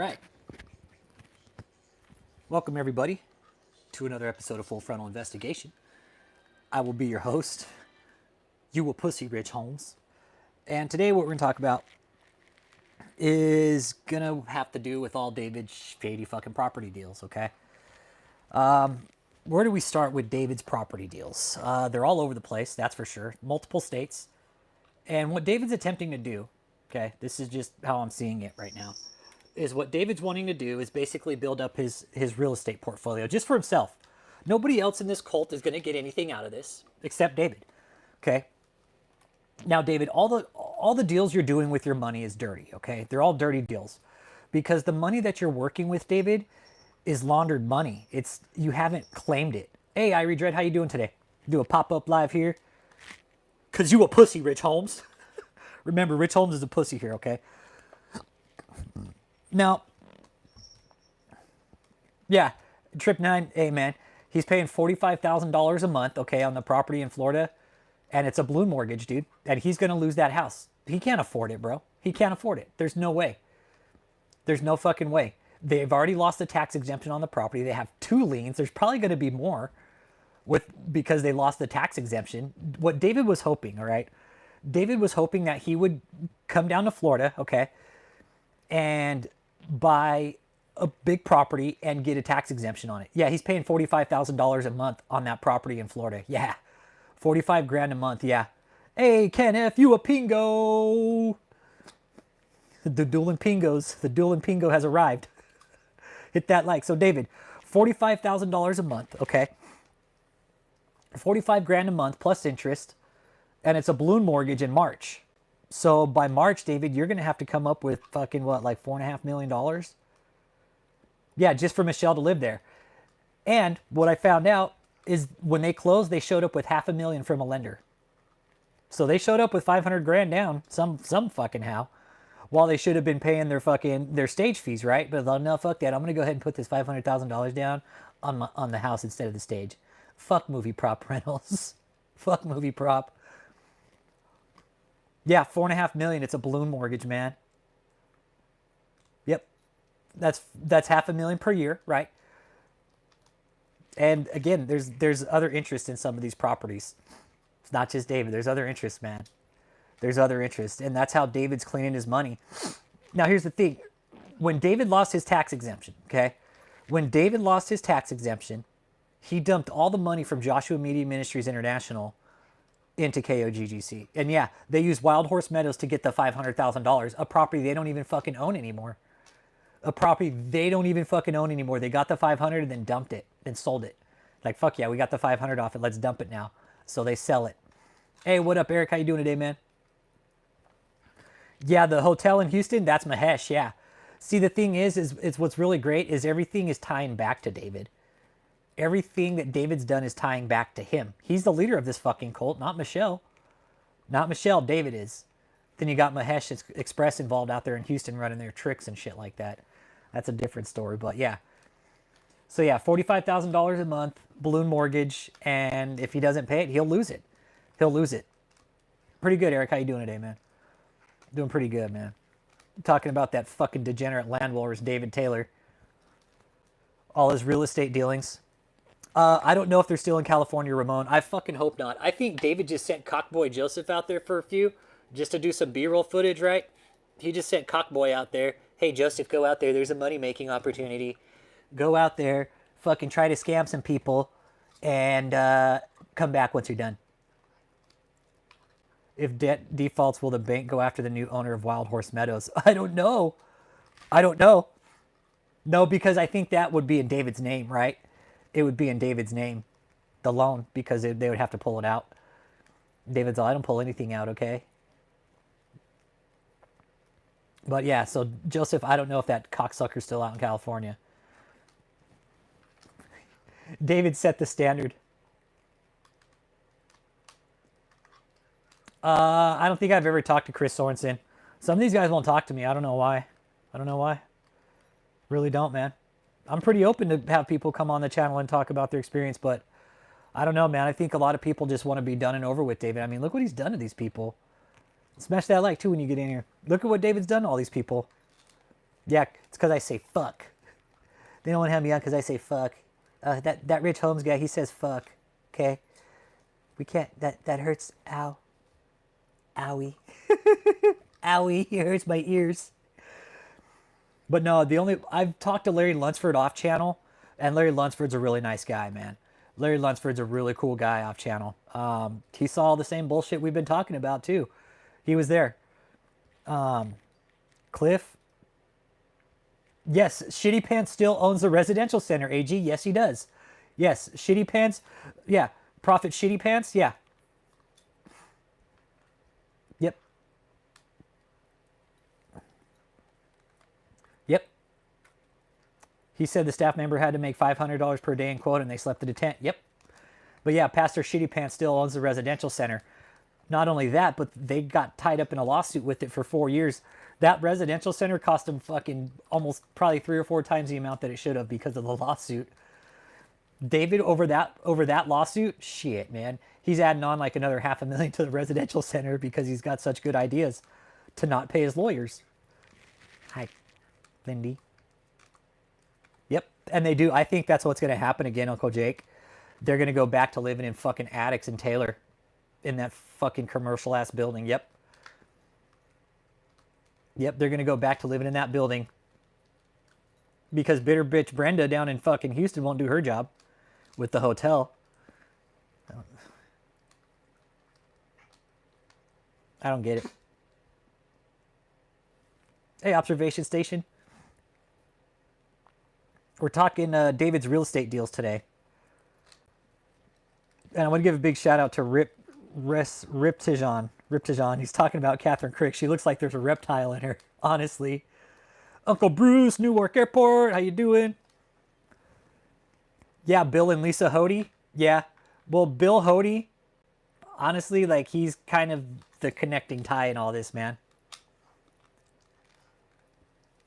Right. Welcome, everybody, to another episode of Full Frontal Investigation. I will be your host, you a pussy, Rich Holmes. And today what we're going to talk about is going to have to do with all David's shady fucking property deals, okay? Where do we start with David's property deals? They're all over the place, that's for sure. Multiple states. And what David's attempting to do, okay, this is just how I'm seeing it right now, is what David's wanting to do is basically build up his real estate portfolio just for himself. Nobody else in this cult is going to get anything out of this except David. Okay. Now, David, all the deals you're doing with your money is dirty. Okay. They're all dirty deals because the money that you're working with, David, is laundered money. You haven't claimed it. Hey, Irie Dread, how you doing today? Do a pop-up live here. Cause you a pussy, Rich Holmes. Remember, Rich Holmes is a pussy here. Okay. Now, yeah, Trip 9, hey man, he's paying $45,000 a month, okay, on the property in Florida, and it's a balloon mortgage, dude, and he's going to lose that house. He can't afford it, bro. He can't afford it. There's no way. There's no fucking way. They've already lost the tax exemption on the property. They have 2 liens. There's probably going to be more because they lost the tax exemption. What David was hoping, all right, David was hoping that he would come down to Florida, okay, and buy a big property and get a tax exemption on it. Yeah, he's paying $45,000 a month on that property in Florida. Yeah, 45 grand a month. Yeah. Hey, Ken F, you a pingo? The dueling pingos. The dueling pingo has arrived. Hit that like. So David, $45,000 a month. Okay. 45 grand a month plus interest, and it's a balloon mortgage in March. So by March, David, you're going to have to come up with fucking what, like $4.5 million? Yeah, just for Michelle to live there. And what I found out is when they closed, they showed up with $500,000 from a lender. So they showed up with 500 grand down, some fucking how, while they should have been paying their stage fees, right? But no, fuck that. I'm going to go ahead and put this $500,000 down on the house instead of the stage. Fuck movie prop rentals. Fuck movie prop. Yeah, $4.5 million. It's a balloon mortgage, man. Yep, that's $500,000 per year, right? And again, there's other interest in some of these properties. It's not just David. There's other interest, man. There's other interest, and that's how David's cleaning his money. Now, here's the thing: when David lost his tax exemption, okay, when David lost his tax exemption, he dumped all the money from Joshua Media Ministries International into KOGGC. And yeah, they use Wild Horse Meadows to get the $500,000, a property they don't even fucking own anymore. A property they don't even fucking own anymore. They got the 500 and then dumped it and sold it. Like, fuck yeah, we got the 500 off it. Let's dump it now. So they sell it. Hey, what up, Eric? How you doing today, man? Yeah, the hotel in Houston, that's Mahesh, yeah. See, the thing is what's really great is everything is tying back to David. Everything that David's done is tying back to him. He's the leader of this fucking cult, not Michelle. Not Michelle, David is. Then you got Mahesh Express involved out there in Houston running their tricks and shit like that. That's a different story, but yeah. So yeah, $45,000 a month, balloon mortgage, and if he doesn't pay it, he'll lose it. He'll lose it. Pretty good, Eric. How you doing today, man? Doing pretty good, man. Talking about that fucking degenerate land walrus, David Taylor. All his real estate dealings. I don't know if they're still in California, Ramon. I fucking hope not. I think David just sent Cockboy Joseph out there for a few, just to do some B-roll footage, right? He just sent Cockboy out there. Hey, Joseph, go out there. There's a money-making opportunity. Go out there, fucking try to scam some people, and come back once you're done. If debt defaults, will the bank go after the new owner of Wild Horse Meadows? I don't know. I don't know. No, because I think that would be in David's name, right? It would be in David's name, the loan, because they would have to pull it out. David's all, I don't pull anything out, okay? But yeah, so Joseph, I don't know if that cocksucker's still out in California. David set the standard. I don't think I've ever talked to Chris Sorensen. Some of these guys won't talk to me. I don't know why. I don't know why. Really don't, man. I'm pretty open to have people come on the channel and talk about their experience, but I don't know, man. I think a lot of people just want to be done and over with, David. I mean, look what he's done to these people. Smash that like, too, when you get in here. Look at what David's done to all these people. Yeah, it's because I say fuck. They don't want to have me on because I say fuck. That Rich Holmes guy, he says fuck. Okay? We can't. That hurts. Ow. Owie. Owie. It hurts my ears. But no, I've talked to Larry Lunsford off channel, and Larry Lunsford's a really nice guy, man. Larry Lunsford's a really cool guy off channel. He saw all the same bullshit we've been talking about too. He was there. Cliff. Yes, Shitty Pants still owns the residential center, AG. Yes, he does. Yes, Shitty Pants. Yeah, Prophet Shitty Pants. Yeah. Yep. Yep. He said the staff member had to make $500 per day in quote, and they slept in a tent. Yep. But yeah, Pastor Shitty Pants still owns the residential center. Not only that, but they got tied up in a lawsuit with it for 4 years. That residential center cost them fucking almost probably 3 or 4 times the amount that it should have because of the lawsuit. David, over that lawsuit, shit, man. He's adding on like another $500,000 to the residential center because he's got such good ideas to not pay his lawyers. Hi, Lindy. Yep, and they do. I think that's what's going to happen again, Uncle Jake. They're going to go back to living in fucking attics in Taylor. In that fucking commercial ass building. Yep. Yep, they're going to go back to living in that building. Because bitter bitch Brenda down in fucking Houston won't do her job with the hotel. I don't get it. Hey, observation station. We're talking David's real estate deals today. And I want to give a big shout out to Riptijon. He's talking about Catherine Crick. She looks like there's a reptile in her, honestly. Uncle Bruce, Newark Airport, how you doing? Yeah, Bill and Lisa Hody. Yeah. Well, Bill Hody, honestly, like he's kind of the connecting tie in all this, man.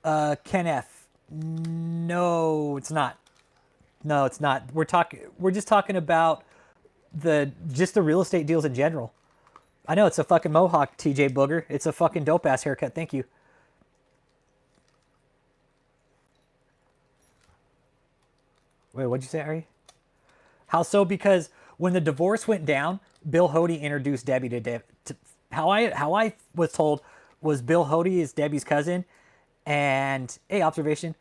Ken F. No, it's not. No, it's not. We're just talking about just the real estate deals in general. I know it's a fucking mohawk, TJ Booger. It's a fucking dope ass haircut. Thank you. Wait, what'd you say, Ari? How so? Because when the divorce went down, Bill Hody introduced Debbie to how I was told was Bill Hody is Debbie's cousin, and observation,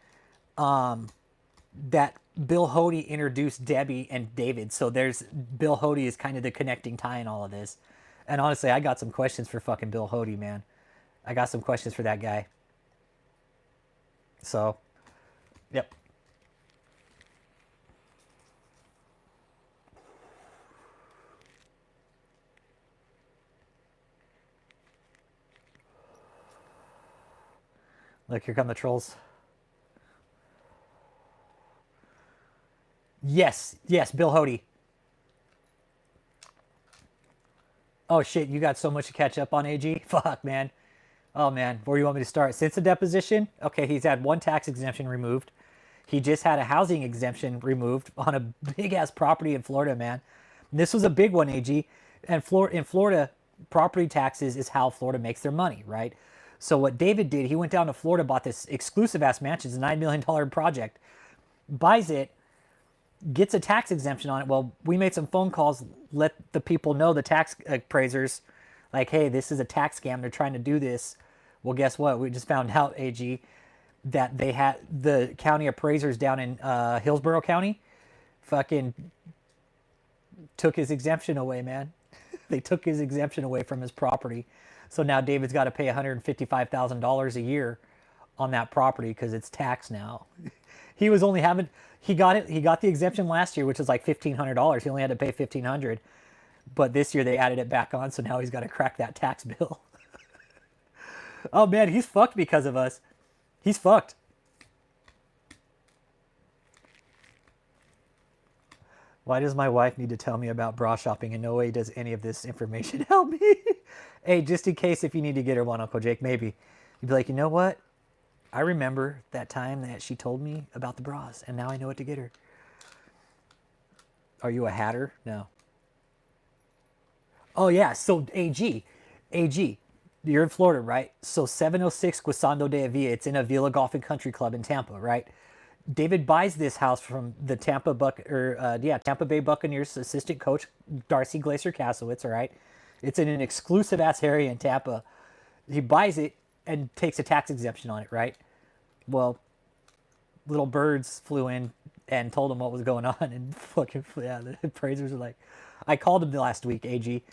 that Bill Hody introduced Debbie and David. So there's Bill Hody is kind of the connecting tie in all of this. And honestly, I got some questions for fucking Bill Hody, man. I got some questions for that guy. So, yep. Look, here come the trolls. Yes, Bill Hody. Oh shit, you got so much to catch up on, AG? Fuck, man. Oh man, where do you want me to start? Since the deposition? Okay, he's had one tax exemption removed. He just had a housing exemption removed on a big ass property in Florida, man. And this was a big one, AG. And in Florida, property taxes is how Florida makes their money, right? So what David did, he went down to Florida, bought this exclusive ass mansion. It's a $9 million project. Buys it, gets a tax exemption on it. Well, we made some phone calls, let the people know, the tax appraisers, like, hey, this is a tax scam. They're trying to do this. Well, guess what? We just found out, AG, that they had the county appraisers down in Hillsborough County fucking took his exemption away, man. They took his exemption away from his property. So now David's got to pay $155,000 a year on that property because it's taxed now. He was only having, he got the exemption last year, which was like $1,500. He only had to pay $1,500. But this year they added it back on, so now he's got to crack that tax bill. Oh man, he's fucked because of us. He's fucked. Why does my wife need to tell me about bra shopping? In no way does any of this information help me. Hey, just in case if you need to get her one, Uncle Jake, maybe. You'd be like, you know what? I remember that time that she told me about the bras, and now I know what to get her. Are you a hatter? No. Oh yeah, so AG. You're in Florida, right? So 706 Guisando de Avila. It's in Avila Golf and Country Club in Tampa, right? David buys this house from the Tampa Bay Buccaneers assistant coach Darcy Glacier Kasowitz. All right, it's in an exclusive ass area in Tampa. He buys it and takes a tax exemption on it, right? Well, little birds flew in and told him what was going on, and fucking yeah, the appraisers are like, I called him last week, AG.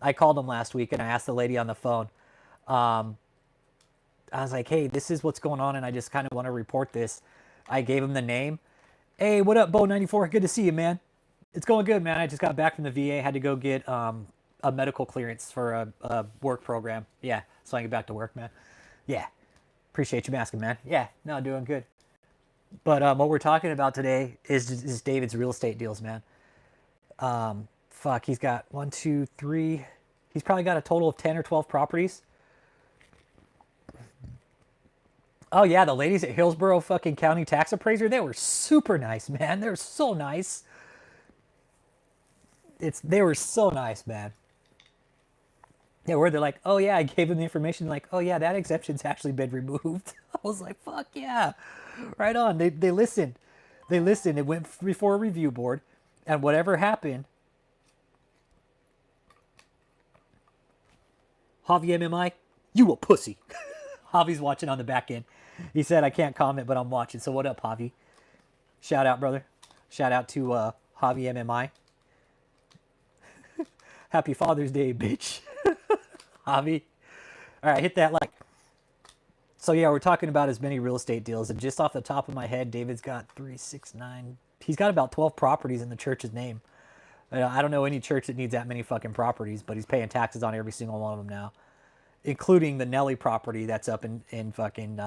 I called him last week and I asked the lady on the phone. I was like, hey, this is what's going on, and I just kind of want to report this. I gave him the name. Hey, what up, Bo94? Good to see you, man. It's going good, man. I just got back from the VA. Had to go get a medical clearance for a work program. Yeah, so I can get back to work, man. Yeah, appreciate you asking, man. Yeah, no, doing good. But what we're talking about today is David's real estate deals, man. Fuck, he's got 1, 2, 3. He's probably got a total of 10 or 12 properties. Oh yeah, the ladies at Hillsborough fucking county tax appraiser, they were super nice, man. They were so nice. They were so nice, man. Yeah, where they're like, oh yeah, I gave them the information, like, oh yeah, that exemption's actually been removed. I was like, fuck yeah. Right on. They listened. They listened. It went before a review board, and whatever happened, Javi MMI, you a pussy. Javi's watching on the back end. He said, I can't comment, but I'm watching. So what up, Javi? Shout out, brother. Shout out to Javi MMI. Happy Father's Day, bitch. Javi. All right, hit that like. So yeah, we're talking about as many real estate deals. And just off the top of my head, David's got 3, 6, 9. He's got about 12 properties in the church's name. I don't know any church that needs that many fucking properties, but he's paying taxes on every single one of them now, including the Nelly property that's up in fucking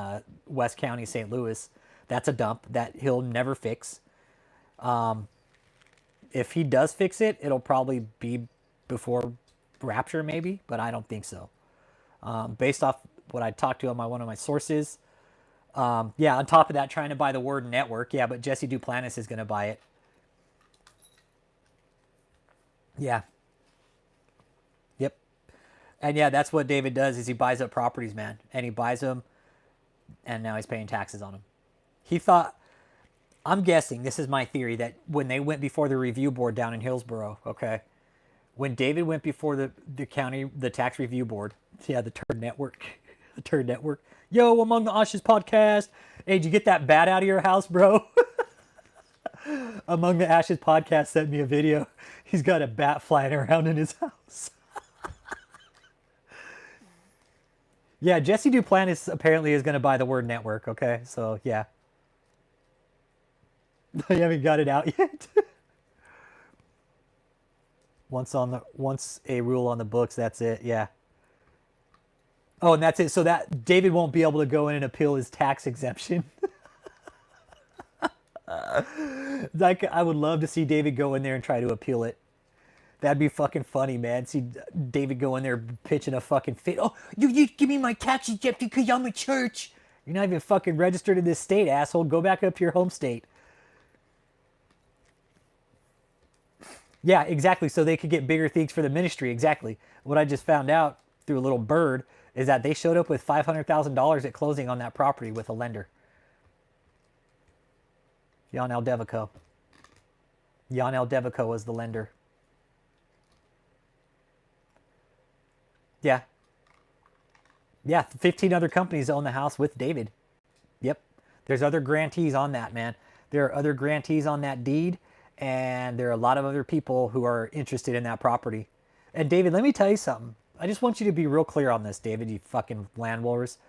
West County, St. Louis. That's a dump that he'll never fix. If he does fix it, it'll probably be before Rapture maybe, but I don't think so. Based off what I talked to on one of my sources. Yeah, on top of that, trying to buy the word network. Yeah, but Jesse Duplantis is going to buy it. Yeah. Yep. And yeah, that's what David does is he buys up properties, man. And he buys them, and now he's paying taxes on them. He thought, I'm guessing, this is my theory, that when they went before the review board down in Hillsborough, okay, when David went before the tax review board, yeah, the Turd Network, the Turd Network, yo, Among the Ashes podcast, hey, did you get that bat out of your house, bro? Among the Ashes podcast sent me a video. He's got a bat flying around in his house. Yeah, Jesse Duplantis apparently is going to buy the word network, okay? So, yeah. You haven't got it out yet? Once a rule on the books, that's it, yeah. Oh, and that's it. So that David won't be able to go in and appeal his tax exemption. Like, I would love to see David go in there and try to appeal it. That'd be fucking funny, man. See David go in there pitching a fucking fit. Oh, you give me my tax exemption because I'm a church. You're not even fucking registered in this state, asshole. Go back up to your home state. Yeah, exactly. So they could get bigger things for the ministry. Exactly. What I just found out through a little bird is that they showed up with $500,000 at closing on that property with a lender. Jan L. Devico. Jan L. Devico was the lender. Yeah. Yeah, 15 other companies own the house with David. Yep. There's other grantees on that, man. There are other grantees on that deed, and there are a lot of other people who are interested in that property. And David, let me tell you something. I just want you to be real clear on this, David, you fucking land wars.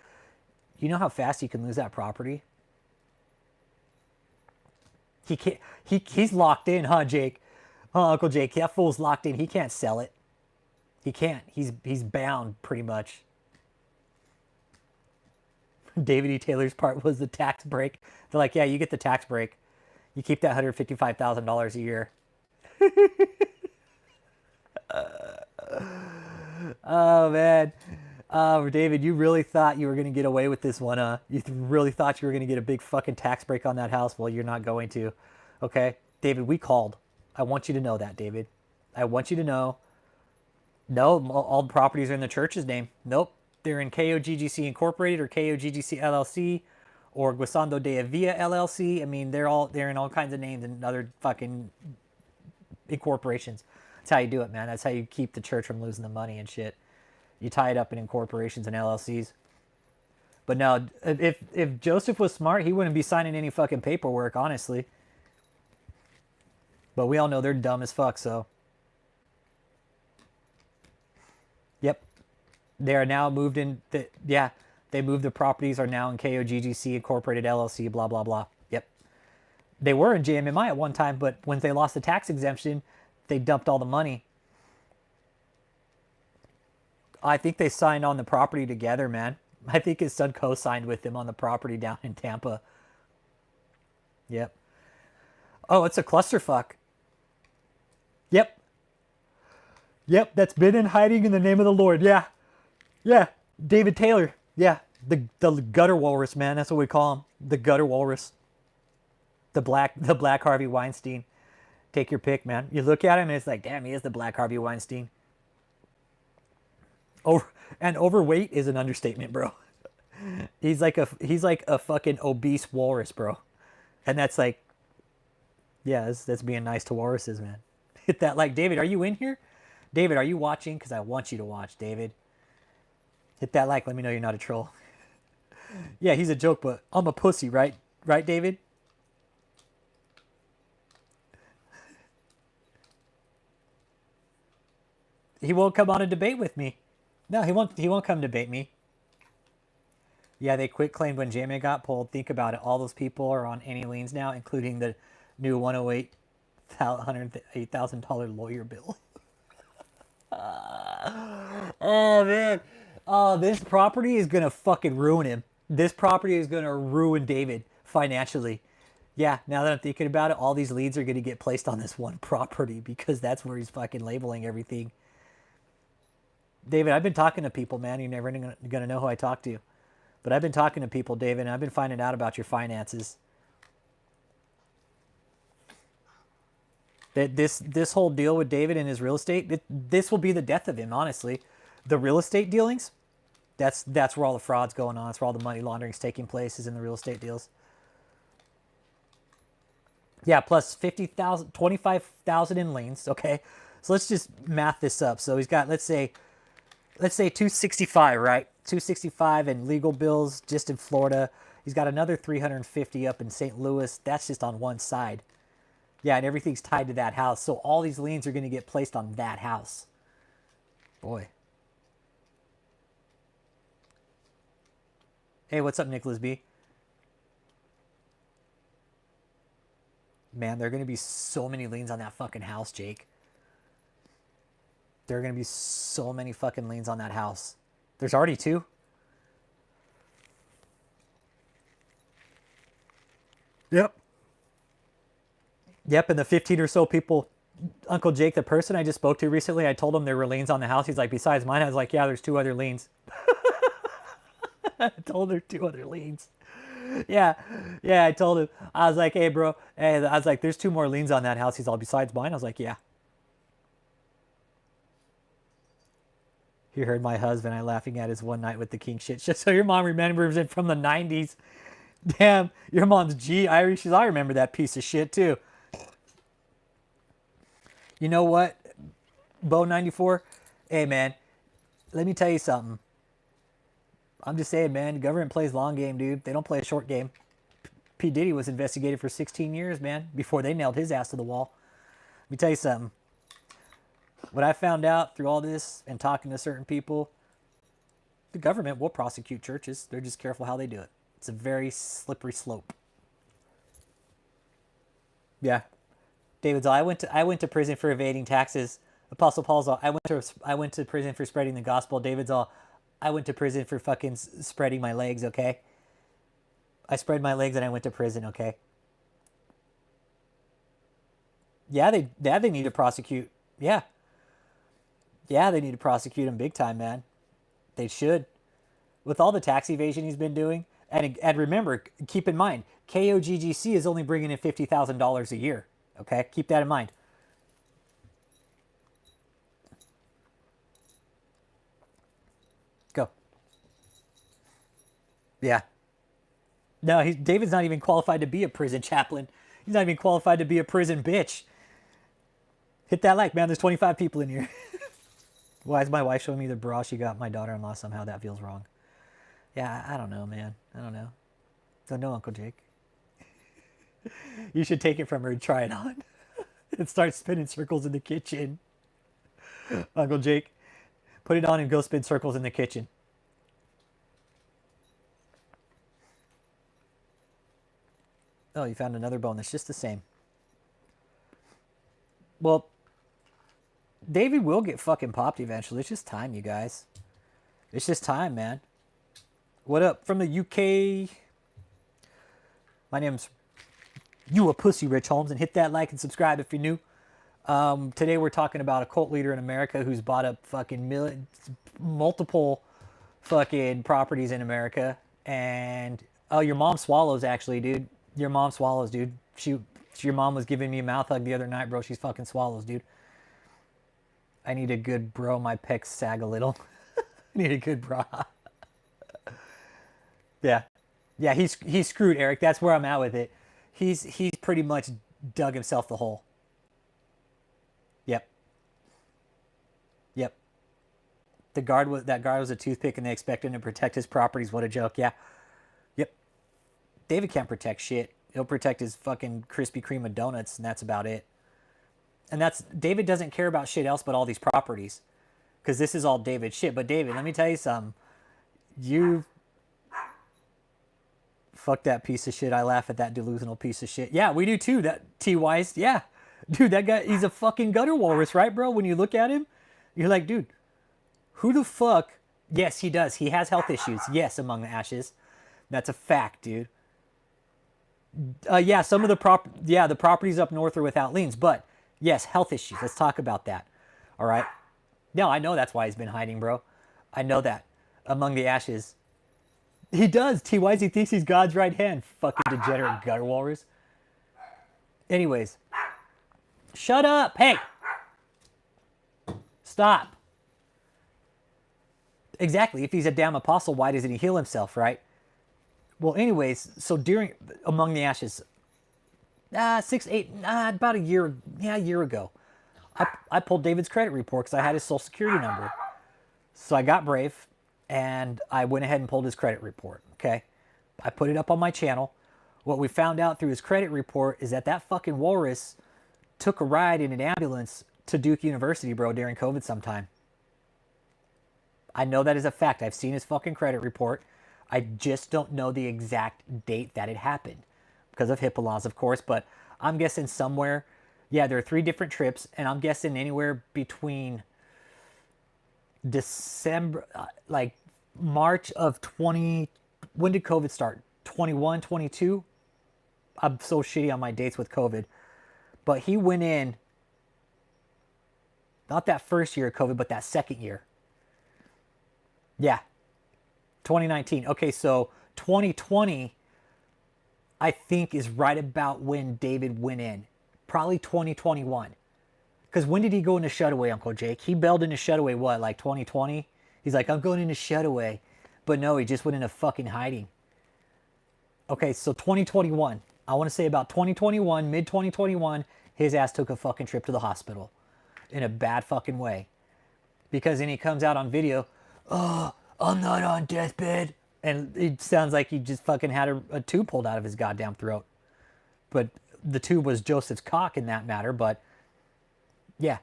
You know how fast you can lose that property? He can't. He's locked in, huh, Jake? Huh, Uncle Jake? That fool's locked in. He can't sell it. He can't. He's bound pretty much. David E. Taylor's part was the tax break. They're like, yeah, you get the tax break. You keep that $155,000 a year. Oh man. David, you really thought you were going to get away with this one, huh? You really thought you were going to get a big fucking tax break on that house? Well, you're not going to. Okay? David, we called. I want you to know that, David. I want you to know. No, all the properties are in the church's name. Nope. they're in KOGGC Incorporated or KOGGC LLC or Guisando de Avila LLC. I mean, they're in all kinds of names and other fucking incorporations. That's how you do it, man. That's how you keep the church from losing the money and shit. You tie it up in incorporations and LLCs. But no, if Joseph was smart, he wouldn't be signing any fucking paperwork, honestly. But we all know they're dumb as fuck, so. Yep. They are now moved in. They moved the properties, are now in KOGGC Incorporated LLC, blah, blah, blah. Yep. They were in JMMI at one time, but when they lost the tax exemption, they dumped all the money. I think they signed on the property together, man. I think his son co-signed with him on the property down in Tampa. Yep. Oh, it's a clusterfuck. Yep. Yep, that's been in hiding in the name of the Lord. Yeah. Yeah. David Taylor. Yeah. The gutter walrus, man. That's what we call him. The gutter walrus. The black Harvey Weinstein. Take your pick, man. You look at him and it's like, damn, he is the black Harvey Weinstein. And overweight is an understatement, bro. He's like a fucking obese walrus, bro. And that's like, yeah, that's being nice to walruses, man. Hit that like, David, are you in here? David, are you watching? Because I want you to watch, David. Hit that like, let me know you're not a troll. Yeah, he's a joke, but I'm a pussy, right? Right, David? He won't come on a debate with me. No, he won't come debate me. Yeah, they quit claimed when JMA got pulled. Think about it. All those people are on any liens now, including the new $108,000 lawyer bill. Oh, man. Oh, this property is going to fucking ruin him. This property is going to ruin David financially. Yeah, now that I'm thinking about it, all these liens are going to get placed on this one property because that's where he's fucking labeling everything. David, I've been talking to people, man. You're never going to know who I talk to. But I've been talking to people, David, and I've been finding out about your finances. That this whole deal with David and his real estate, this will be the death of him, honestly. The real estate dealings, that's where all the fraud's going on. That's where all the money laundering's taking place, is in the real estate deals. Yeah, plus 50,000, 25,000 in liens. Okay, so let's just math this up. So he's got, let's say 265, right? 265 in legal bills just in Florida. He's got another 350 up in St. Louis. That's just on one side. Yeah, and everything's tied to that house. So all these liens are going to get placed on that house. Boy. Hey, what's up, Nicholas B? Man, there are going to be so many liens on that fucking house, Jake. There are going to be so many fucking liens on that house. There's already 2. Yep. Yep, and the 15 or so people, Uncle Jake, the person I just spoke to recently, I told him there were liens on the house. He's like, besides mine? I was like, yeah, there's 2 other liens. I told her 2 other liens. Yeah, I told him. I was like, hey, bro. Hey, I was like, there's 2 more liens on that house. He's all, besides mine? I was like, yeah. He heard my husband, I laughing at his one night with the king shit. So your mom remembers it from the 90s. Damn, your mom's Irish. I remember that piece of shit, too. You know what, Bo94? Hey, man, let me tell you something. I'm just saying, man, the government plays long game, dude. They don't play a short game. P. Diddy was investigated for 16 years, man, before they nailed his ass to the wall. Let me tell you something. What I found out through all this and talking to certain people, the government will prosecute churches. They're just careful how they do it. It's a very slippery slope. Yeah. David's all, I went to prison for evading taxes. Apostle Paul's all, I went to prison for spreading the gospel. David's all, I went to prison for fucking spreading my legs, okay? I spread my legs and I went to prison, okay? Yeah, they need to prosecute. Yeah. Yeah, they need to prosecute him big time, man. They should. With all the tax evasion he's been doing. And remember, keep in mind, KOGGC is only bringing in $50,000 a year. Okay? Keep that in mind. Go. Yeah. No, David's not even qualified to be a prison chaplain. He's not even qualified to be a prison bitch. Hit that like, man. There's 25 people in here. Why is my wife showing me the bra she got my daughter-in-law? Somehow that feels wrong. Yeah, I don't know, man. I don't know. Don't know, Uncle Jake. You should take it from her and try it on. And start spinning circles in the kitchen. Uncle Jake, put it on and go spin circles in the kitchen. Oh, you found another bone that's just the same. Well, David will get fucking popped eventually. It's just time, you guys. It's just time, man. What up from the UK? My name's You a Pussy, Rich Holmes, and hit that like and subscribe if you're new. Today we're talking about a cult leader in America who's bought up fucking multiple fucking properties in America. And oh, your mom swallows, actually, dude. Your mom swallows, dude. Your mom was giving me a mouth hug the other night, bro. She's fucking swallows, dude. I need a good bro. My pecs sag a little. I need a good bra. Yeah. Yeah, he's screwed, Eric. That's where I'm at with it. He's pretty much dug himself the hole. Yep. Yep. That guard was a toothpick and they expected him to protect his properties. What a joke. Yeah. Yep. David can't protect shit. He'll protect his fucking Krispy Kreme of donuts, and that's about it. And David doesn't care about shit else but all these properties. Because this is all David's shit. But David, let me tell you something. You fuck that piece of shit. I laugh at that delusional piece of shit. Yeah, we do too. That T-Wise. Yeah. Dude, that guy, he's a fucking gutter walrus, right, bro? When you look at him, you're like, dude, who the fuck? Yes, he does. He has health issues. Yes, among the ashes. That's a fact, dude. Yeah, some of the properties up north are without liens, but yes, health issues. Let's talk about that. All right. No, I know that's why he's been hiding, bro. I know that. Among the ashes. He does. T-Wise, he thinks he's God's right hand. Fucking degenerate gutter walrus. Anyways. Shut up. Hey. Stop. Exactly. If he's a damn apostle, why doesn't he heal himself, right? Well, anyways, so Among the Ashes, about a year ago, I pulled David's credit report because I had his social security number. So I got brave and I went ahead and pulled his credit report, okay? I put it up on my channel. What we found out through his credit report is that fucking walrus took a ride in an ambulance to Duke University, bro, during COVID sometime. I know that is a fact. I've seen his fucking credit report. I just don't know the exact date that it happened because of HIPAA laws, of course, but I'm guessing somewhere, yeah, there are 3 different trips, and I'm guessing anywhere between December, like March of 20, when did COVID start? 21, 22? I'm so shitty on my dates with COVID, but he went in, not that first year of COVID, but that second year. Yeah. 2019. Okay, so 2020, I think, is right about when David went in. Probably 2021. Because when did he go into shutaway, Uncle Jake? He bailed into shutaway, what, like 2020? He's like, I'm going into shutaway. But no, he just went into fucking hiding. Okay, so 2021. I want to say about 2021, mid-2021, his ass took a fucking trip to the hospital. In a bad fucking way. Because then he comes out on video, oh, I'm not on deathbed. And it sounds like he just fucking had a tube pulled out of his goddamn throat. But the tube was Joseph's cock in that matter. But yeah.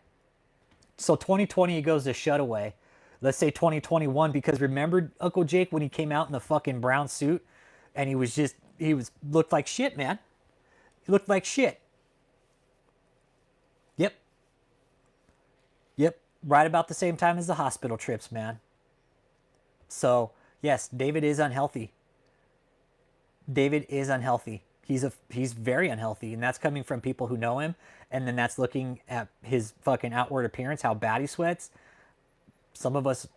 So 2020, he goes to shutaway. Let's say 2021, because remember Uncle Jake when he came out in the fucking brown suit and looked like shit, man. He looked like shit. Yep. Yep. Right about the same time as the hospital trips, man. So, yes, David is unhealthy. David is unhealthy. He's very unhealthy, and that's coming from people who know him, and then that's looking at his fucking outward appearance, how bad he sweats. Some of us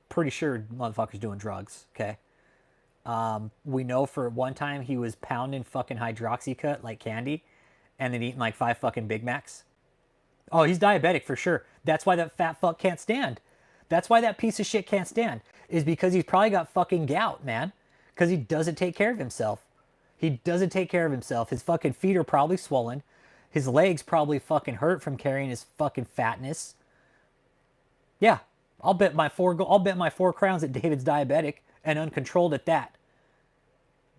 pretty sure motherfucker's doing drugs, okay? We know for one time he was pounding fucking hydroxycut like candy, and then eating like 5 fucking Big Macs. Oh, he's diabetic for sure. That's why that fat fuck can't stand. That's why that piece of shit can't stand. Is because he's probably got fucking gout, man. Because he doesn't take care of himself. He doesn't take care of himself. His fucking feet are probably swollen. His legs probably fucking hurt from carrying his fucking fatness. Yeah, I'll bet my 4 crowns that David's diabetic and uncontrolled at that.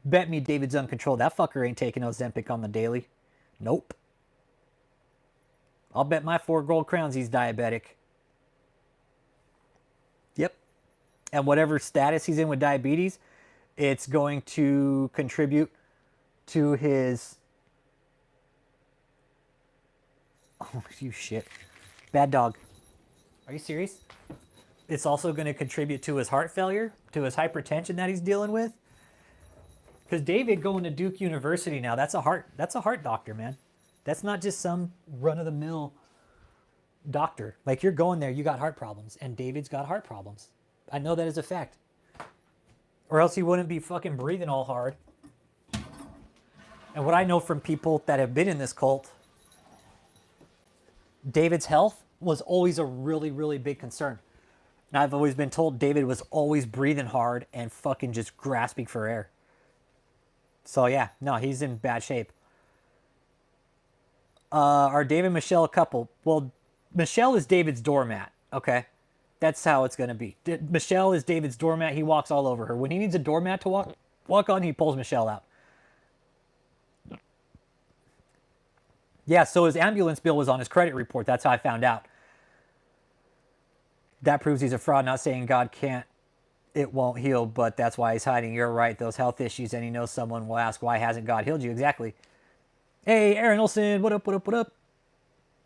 Bet me David's uncontrolled. That fucker ain't taking Ozempic on the daily. Nope. I'll bet my 4 gold crowns he's diabetic. Yep. And whatever status he's in with diabetes, it's going to contribute to his... Oh, you shit. Bad dog. Are you serious? It's also going to contribute to his heart failure, to his hypertension that he's dealing with. Because David going to Duke University now, that's a heart doctor, man. That's not just some run-of-the-mill doctor. Like, you're going there, you got heart problems, and David's got heart problems. I know that as a fact. Or else he wouldn't be fucking breathing all hard. And what I know from people that have been in this cult, David's health was always a really, really big concern. And I've always been told David was always breathing hard and fucking just grasping for air. So yeah, no, he's in bad shape. Are David and Michelle a couple? Well, Michelle is David's doormat, okay? That's how it's going to be. Michelle is David's doormat. He walks all over her. When he needs a doormat to walk on, he pulls Michelle out. Yeah, so his ambulance bill was on his credit report. That's how I found out. That proves he's a fraud. Not saying God can't, it won't heal, but that's why he's hiding. You're right, those health issues, and he knows someone will ask, why hasn't God healed you? Exactly. Hey, Aaron Olson, what up, what up, what up?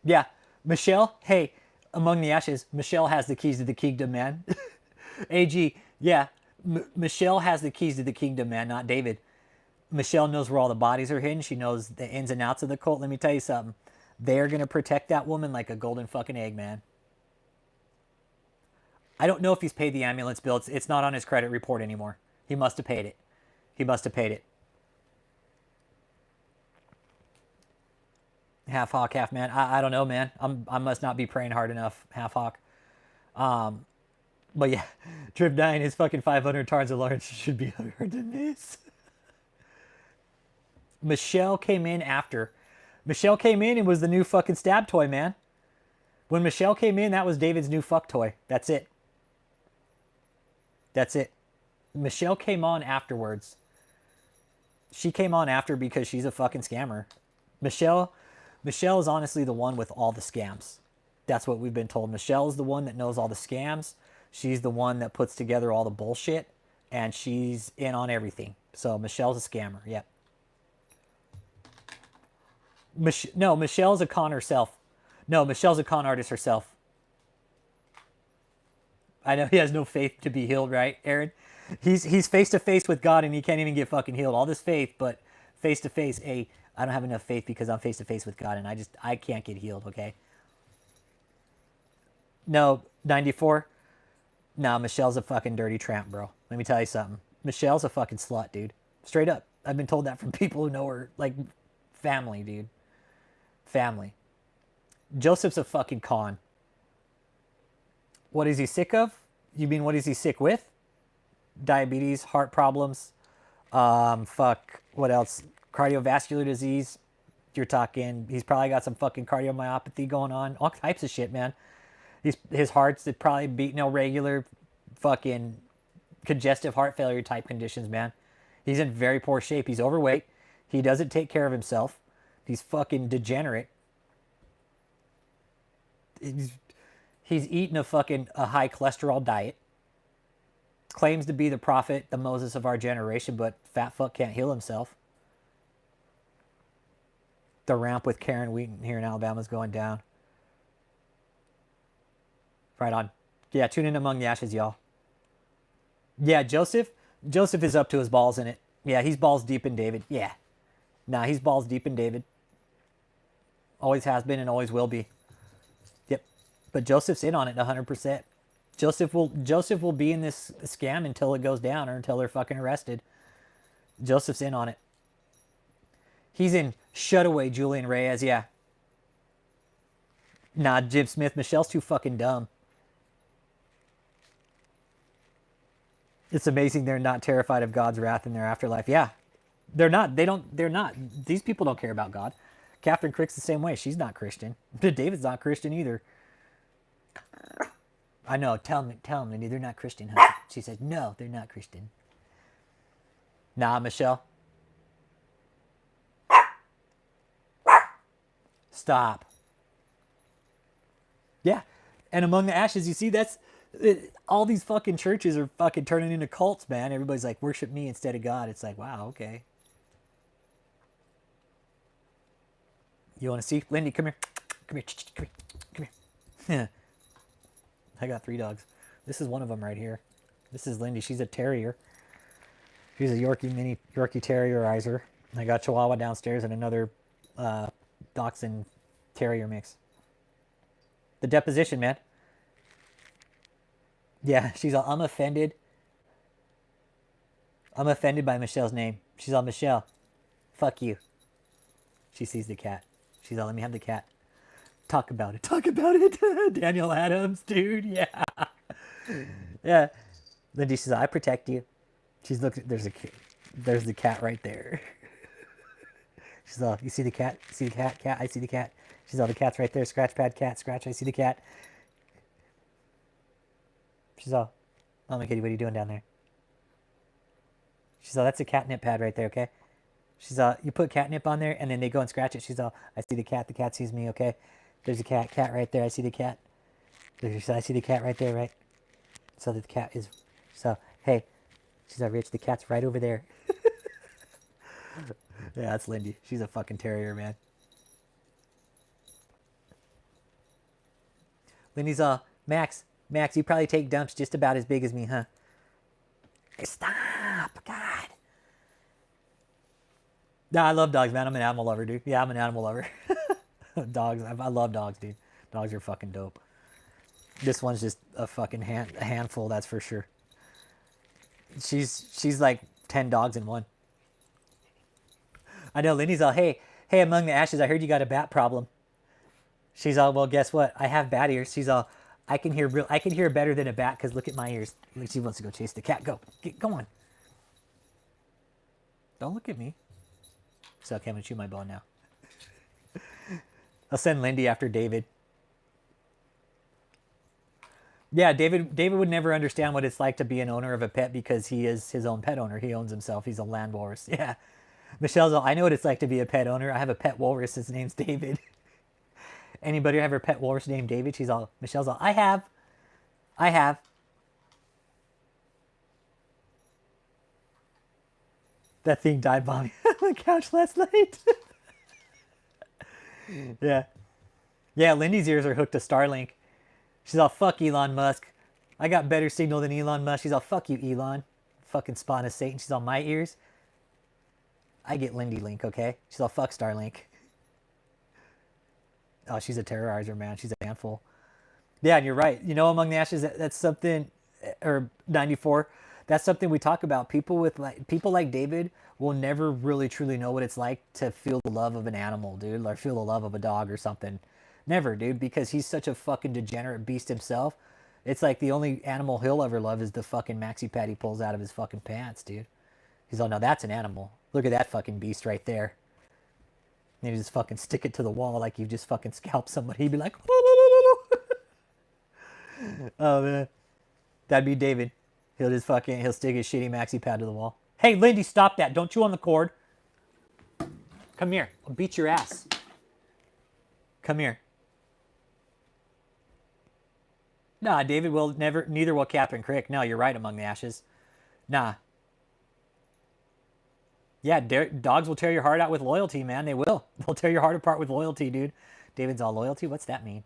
Yeah, Michelle, hey, among the ashes, Michelle has the keys to the kingdom, man. AG, yeah, Michelle has the keys to the kingdom, man, not David. Michelle knows where all the bodies are hidden. She knows the ins and outs of the cult. Let me tell you something. They're going to protect that woman like a golden fucking egg, man. I don't know if he's paid the ambulance bill. It's not on his credit report anymore. He must have paid it. He must have paid it. Half hawk, half man. I don't know, man. I must not be praying hard enough. Half hawk. But yeah, Trip 9 is fucking 500 times of Lawrence should be harder than this. Michelle came in after. Michelle came in and was the new fucking stab toy, man. When Michelle came in, that was David's new fuck toy. That's it. That's it. Michelle came on afterwards. She came on after because she's a fucking scammer. Michelle is honestly the one with all the scams. That's what we've been told. Michelle is the one that knows all the scams. She's the one that puts together all the bullshit. And she's in on everything. So Michelle's a scammer. Yep. No, Michelle's a con herself. No, Michelle's a con artist herself. I know he has no faith to be healed, right, Aaron? He's face to face with God and he can't even get fucking healed. All this faith, but face to face, hey, I don't have enough faith because I'm face to face with God and I can't get healed, okay? No, 94. No, Michelle's a fucking dirty tramp, bro. Let me tell you something. Michelle's a fucking slut, dude. Straight up. I've been told that from people who know her, like family, dude. Family. Joseph's a fucking con. What is he sick of? You mean what is he sick with? Diabetes, heart problems, what else? Cardiovascular disease. You're talking, he's probably got some fucking cardiomyopathy going on. All types of shit, man. His heart's probably beating irregular, fucking congestive heart failure type conditions, man. He's in very poor shape. He's overweight. He doesn't take care of himself. He's fucking degenerate. He's eating a high cholesterol diet. Claims to be the prophet, the Moses of our generation, but fat fuck can't heal himself. The ramp with Karen Wheaton here in Alabama is going down. Right on. Yeah, tune in Among the Ashes, y'all. Yeah, Joseph is up to his balls in it. Yeah, he's balls deep in David. Yeah. Nah, he's balls deep in David. Always has been and always will be. Yep. But Joseph's in on it 100%. Joseph will be in this scam until it goes down or until they're fucking arrested. Joseph's in on it. He's in Shutaway, Julian Reyes, yeah. Nah, Jim Smith, Michelle's too fucking dumb. It's amazing they're not terrified of God's wrath in their afterlife. Yeah, they're not. They're not. These people don't care about God. Catherine Crick's the same way. She's not Christian. David's not Christian either. I know. Tell them, Lindy, they're not Christian, huh? She said, no, they're not Christian. Nah, Michelle. Stop. Yeah. And among the ashes, you see, all these fucking churches are fucking turning into cults, man. Everybody's like, worship me instead of God. It's like, wow, okay. You want to see? Lindy, come here. Come here. Come here. Come here. I got 3 dogs. This is one of them right here. This is Lindy. She's a terrier. She's a mini Yorkie terrierizer. I got Chihuahua downstairs and another Dachshund terrier mix. The deposition, man. Yeah, she's all, I'm offended. I'm offended by Michelle's name. She's all, Michelle, fuck you. She sees the cat. She's all, let me have the cat. Talk about it. Talk about it. Daniel Adams, dude. Yeah. Yeah. Lindy says, I protect you. She's looking. There's the cat right there. She's all, you see the cat? See the cat? Cat, I see the cat. She's all, the cat's right there. Scratch pad, cat, scratch, I see the cat. She's all, oh my kitty, what are you doing down there? She's all, that's a catnip pad right there, okay? She's all, you put catnip on there and then they go and scratch it. She's all, I see the cat sees me, okay? There's a cat right there, I see the cat. I see the cat right there, right? So the cat is, so, hey, she's all, Rich, the cat's right over there. Yeah, that's Lindy. She's a fucking terrier, man. Lindy's all, Max, you probably take dumps just about as big as me, huh? Hey, stop, God. Nah, I love dogs, man. I'm an animal lover, dude. Yeah, I'm an animal lover. Dogs, I love dogs, dude. Dogs are fucking dope. This one's just a fucking handful, that's for sure. She's like 10 dogs in one. I know, Lindy's all, hey, among the ashes, I heard you got a bat problem. She's all, well, guess what? I have bat ears. She's all, I can hear better than a bat because look at my ears. She wants to go chase the cat. Go on. Don't look at me. So okay, I'm gonna chew my bone now. I'll send Lindy after David. Yeah, David would never understand what it's like to be an owner of a pet because he is his own pet owner. He owns himself. He's a land walrus. Yeah. Michelle's all, I know what it's like to be a pet owner. I have a pet walrus. His name's David. Anybody have a pet walrus named David? Michelle's all, I have. That thing dive bombed me on the couch last night. Yeah. Yeah, Lindy's ears are hooked to Starlink. She's all, fuck Elon Musk. I got better signal than Elon Musk. She's all, fuck you, Elon. Fucking spawn of Satan. She's all, my ears. I get Lindy Link, okay? She's all, fuck Starlink. Oh, she's a terrorizer, man. She's a handful. Yeah, and you're right. You know, among the ashes, that's something, or 94, that's something we talk about. People like David will never really truly know what it's like to feel the love of an animal, dude, or feel the love of a dog or something. Never, dude, because he's such a fucking degenerate beast himself. It's like the only animal he'll ever love is the fucking maxi pad he pulls out of his fucking pants, dude. He's all, no, that's an animal. Look at that fucking beast right there. And you just fucking stick it to the wall like you just fucking scalped somebody. He'd be like, oh man, that'd be David. He'll stick his shitty maxi pad to the wall. Hey, Lindy, stop that. Don't chew on the cord. Come here. I'll beat your ass. Come here. Nah, David will never, neither will Catherine Crick. No, you're right, among the ashes. Nah. Yeah, dogs will tear your heart out with loyalty, man. They will. They'll tear your heart apart with loyalty, dude. David's all loyalty? What's that mean?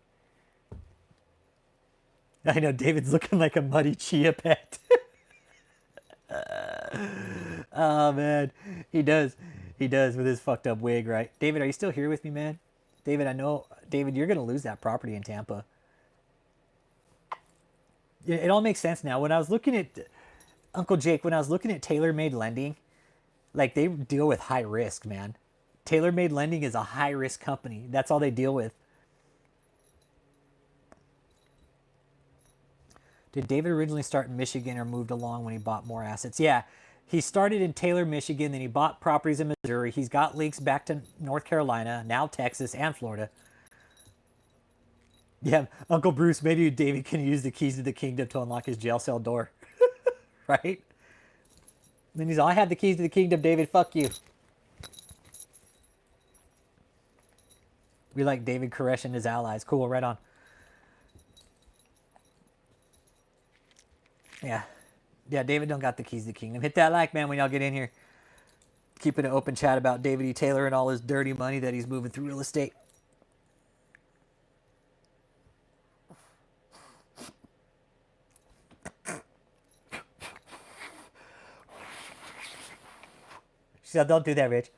I know, David's looking like a muddy chia pet. Oh, man. He does. He does with his fucked up wig, right? David, are you still here with me, man? David, I know. David, you're going to lose that property in Tampa. It all makes sense now. When I was looking at, Uncle Jake, when I was looking at tailor-made lending, like, they deal with high risk, man. Tailor-made lending is a high-risk company. That's all they deal with. Did David originally start in Michigan or moved along when he bought more assets? Yeah, he started in Taylor, Michigan, then he bought properties in Missouri. He's got links back to North Carolina, now Texas and Florida. Yeah, Uncle Bruce, maybe David can use the keys to the kingdom to unlock his jail cell door. Right? Then he's all, I have the keys to the kingdom, David, fuck you. We like David Koresh and his allies. Cool, right on. Yeah. Yeah, David don't got the keys to the kingdom. Hit that like, man, when y'all get in here. Keeping an open chat about David E. Taylor and all his dirty money that he's moving through real estate. She said, don't do that, Rich.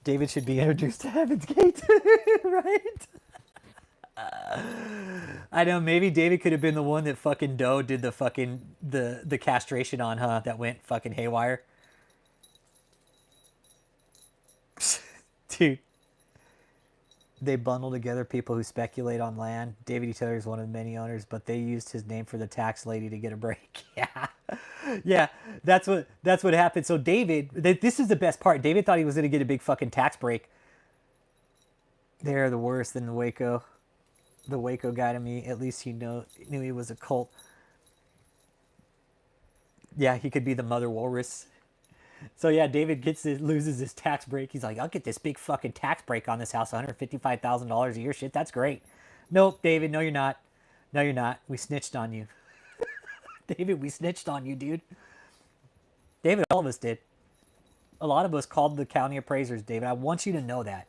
David should be introduced to Heaven's Gate. Right? I know, maybe David could have been the one that fucking Doe did the fucking, the castration on, huh? That went fucking haywire. Dude. They bundle together people who speculate on land. David E. Taylor is one of the many owners, but they used his name for the tax lady to get a break. Yeah. Yeah, that's what happened. So David, this is the best part. David thought he was going to get a big fucking tax break. They're the worst than the Waco. The Waco guy to me, at least he knew he was a cult. Yeah, he could be the mother walrus. So yeah, David loses his tax break. He's like, I'll get this big fucking tax break on this house, $155,000 a year. Shit, that's great. Nope, David, no you're not. No you're not. We snitched on you. David, we snitched on you, dude. David, all of us did. A lot of us called the county appraisers, David. I want you to know that.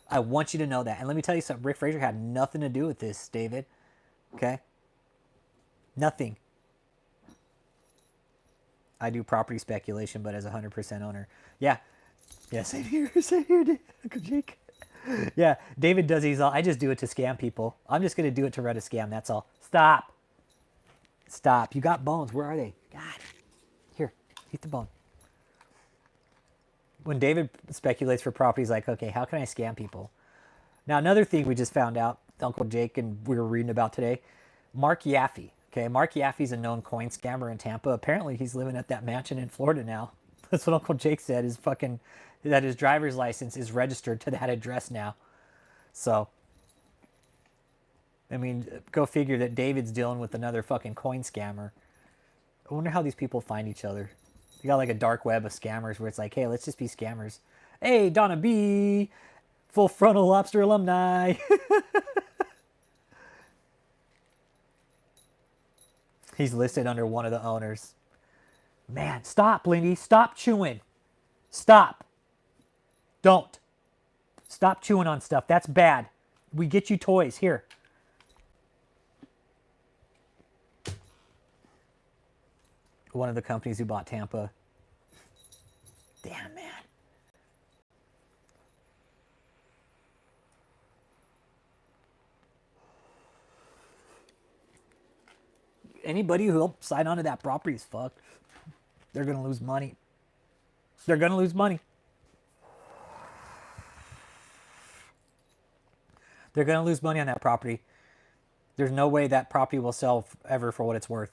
I want you to know that. And let me tell you something. Rick Fraser had nothing to do with this, David. Okay? Nothing. I do property speculation, but as a 100% owner. Yeah. Yeah, same here. Same here, Uncle Jake. Yeah, David does these all. I just do it to scam people. I'm just going to do it to run a scam. That's all. Stop. Stop. You got bones. Where are they? God. Here. Eat the bone. When David speculates for properties, like, okay, how can I scam people? Now, another thing we just found out, Uncle Jake and we were reading about today, Mark Yaffe. Okay, Mark Yaffe's a known coin scammer in Tampa. Apparently, he's living at that mansion in Florida now. That's what Uncle Jake said. That his driver's license is registered to that address now. So, I mean, go figure that David's dealing with another fucking coin scammer. I wonder how these people find each other. You got like a dark web of scammers where it's like, hey, let's just be scammers. Hey, Donna B, Full Frontal Lobster alumni. He's listed under one of the owners. Man, stop, Lindy. Stop chewing. Stop. Don't. Stop chewing on stuff. That's bad. We get you toys. Here. One of the companies who bought Tampa. Damn, man. Anybody who helped sign on to that property is fucked. They're going to lose money. They're going to lose money. They're going to lose money on that property. There's no way that property will sell ever for what it's worth.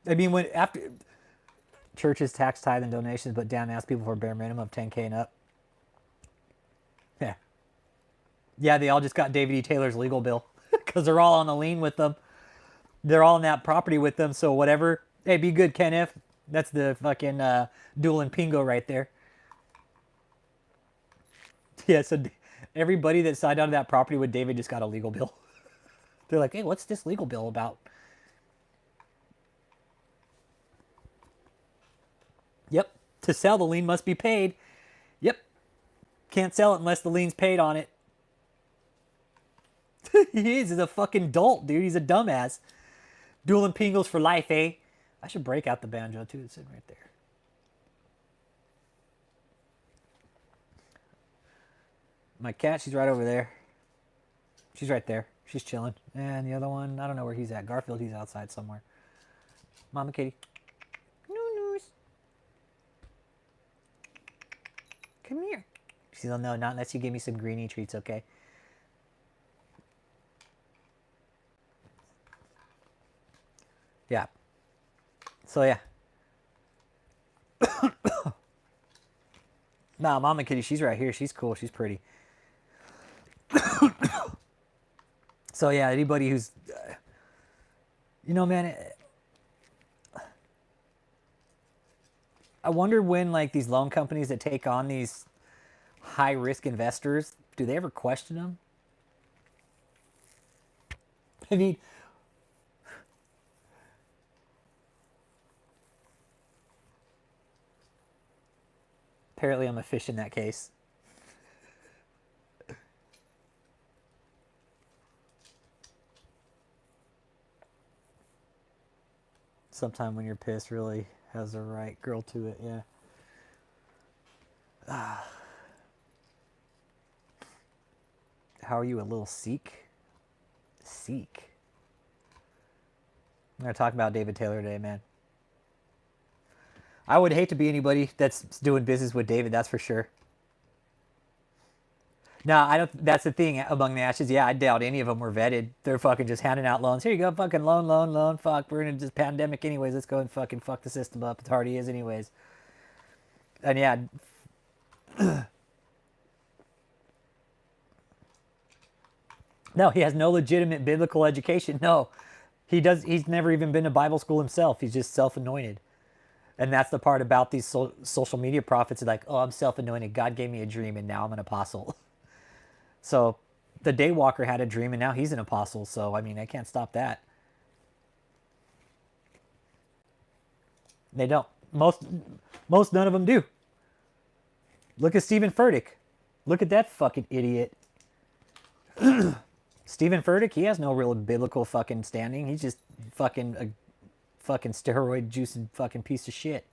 I mean, when after churches tax tithe and donations, but down ask people for a bare minimum of 10K and up. Yeah. Yeah, they all just got David E. Taylor's legal bill because they're all on the lien with them. They're all in that property with them. So whatever. Hey, be good, Ken F. That's the fucking dual and pingo right there. Yeah, so everybody that signed on to that property with David just got a legal bill. They're like, hey, what's this legal bill about? Yep. To sell, the lien must be paid. Yep. Can't sell it unless the lien's paid on it. He's a fucking dolt, dude. He's a dumbass. Dueling pingles for life, eh? I should break out the banjo, too. It's sitting right there. My cat, she's right over there. She's right there. She's chilling. And the other one, I don't know where he's at. Garfield, he's outside somewhere. Mama Kitty. Come here. She's like, no, not unless you give me some greenie treats, okay? Yeah. So yeah. Nah, Mama Kitty, she's right here. She's cool. She's pretty. So yeah, anybody who's, you know, man, I wonder when like these loan companies that take on these high risk investors, do they ever question them? I mean, apparently I'm a fish in that case. Sometime when you're pissed really has the right girl to it, yeah. How are you, a little Sikh? Sikh. I'm going to talk about David Taylor today, man. I would hate to be anybody that's doing business with David, that's for sure. No, I don't. That's the thing among the ashes. Yeah, I doubt any of them were vetted. They're fucking just handing out loans. Here you go, fucking loan. Fuck, we're in this pandemic anyways. Let's go and fucking fuck the system up. It already is anyways. And yeah, no, he has no legitimate biblical education. No, he does. He's never even been to Bible school himself. He's just self-anointed. And that's the part about these social media prophets. Like, oh, I'm self-anointed. God gave me a dream, and now I'm an apostle. So the Daywalker had a dream, and now he's an apostle. So, I mean, I can't stop that. They don't. Most none of them do. Look at Stephen Furtick. Look at that fucking idiot. Stephen Furtick, he has no real biblical fucking standing. He's just fucking a fucking steroid juicing fucking piece of shit.